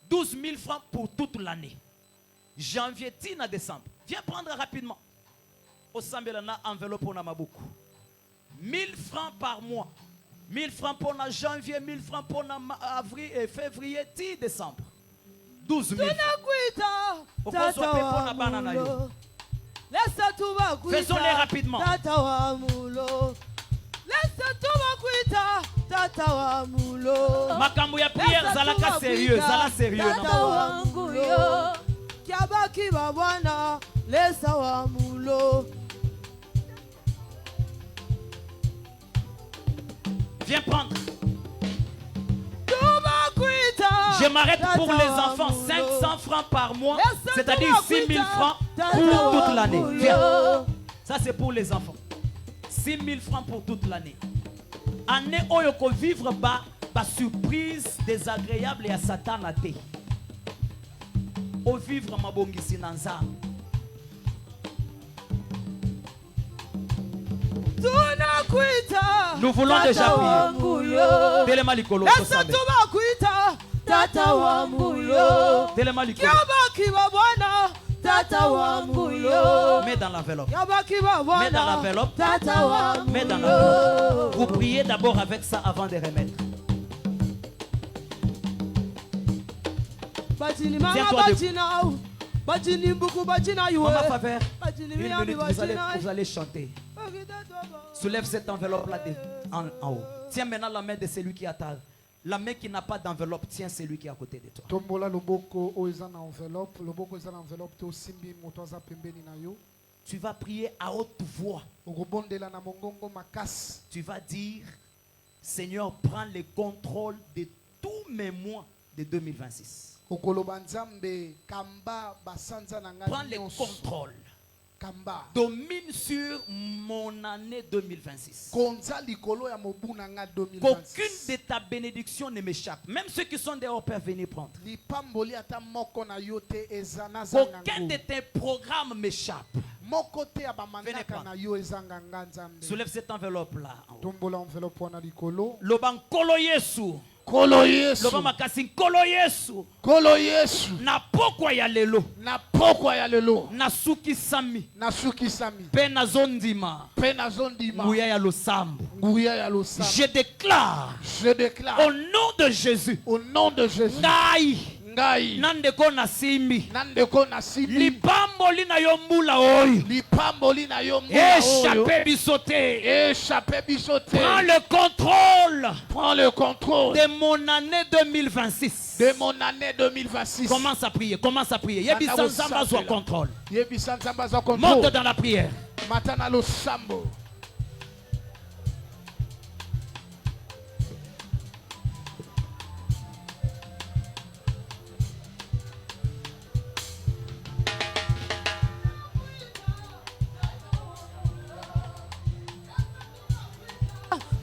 12 000 francs pour toute l'année. Janvier, à décembre. Viens prendre rapidement. Au Sambelana, enveloppe pour Namabuku. 1000 francs par mois. 1000 francs pour janvier, 1000 francs pour avril et février, 10 décembre. 12 000 francs. Faisons-les rapidement. Makambo ya prière zalaka sérieux, zala sérieux. Viens prendre. Je m'arrête pour les enfants, 500 francs par mois, c'est-à-dire 6 000 francs pour toute l'année. Viens. Ça c'est pour les enfants. 6 000 francs pour toute l'année. Année oyoko vivre ba surprise désagréable et à Satan à té. Au vivre ma bongisi nanza. Nous voulons déjà prier. Telema likolo tosabe. Tata wa mbuyo. Telema likolo. Tata wa mbuyo. Mets dans l'enveloppe. Mets dans l'enveloppe. Tata wa mbuyo. Mets dans l'enveloppe. Vous priez d'abord avec ça avant de remettre. Tiens-toi debout. Maman Favère, 1 minute, vous allez chanter. Soulève cette enveloppe-là en haut. Tiens maintenant la main de celui qui attend. La main qui n'a pas d'enveloppe, tiens celui qui est à côté de toi. Tu vas prier à haute voix. Tu vas dire, Seigneur, prends le contrôle de tous mes mois de 2026. Prends le contrôle. Domine sur mon année 2026. Qu'aucune de ta bénédiction ne m'échappe. Même ceux qui sont dehors peuvent venir prendre. Qu'aucun de tes programmes m'échappe. Venez prendre. Soulève cette enveloppe-là. Loban kolo Yesu. Kolo Yesu. Loba makasi kolo Yesu. Kolo Yesu. Na pokwa ya lelo. Na pokwa ya lelo. Na suki sami. Na suki sami. Pena zondima. Pena zondima. Nguya ya losambo. Nguya ya losambo. Je déclare. Je déclare. Au nom de Jésus. Au nom de Jésus. Ngai. ngai nandeko na simbi nandeko na simbi lipamboli na yo mbula oyo lipamboli na yo mbula oyo échappé biso te. échappé biso te. Prends le contrôle de mon année 2026. de mon année 2026. Commence à prier, commence à prier. Yebisa nzamba azwa contrôle. Yebisa nzamba azwa contrôle. Monte dans la prière. Matana lo sambo.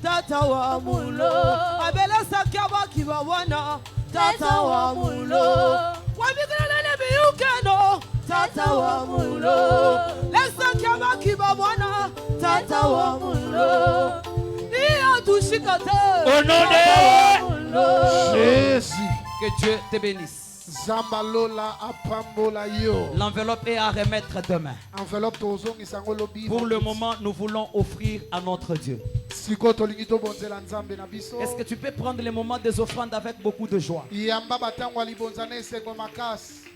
Tata wa mulo abela sakaba kibawana tata wa mulo wabikana ne biukeno tata wa mulo lesa kaba kibawana tata wa mulo ni atushikate Au nom de Jésus. Que Dieu te bénisse. Zambalola apambola yo. L'enveloppe est à remettre demain. Enveloppe tozongi sango lobi. Pour le moment, nous voulons offrir à notre Dieu. Siko tolingi to bonzela nzambe na biso. Est-ce que tu peux prendre les moments des offrandes avec beaucoup de joie? Yamba batangwa libonza na esengo makasi.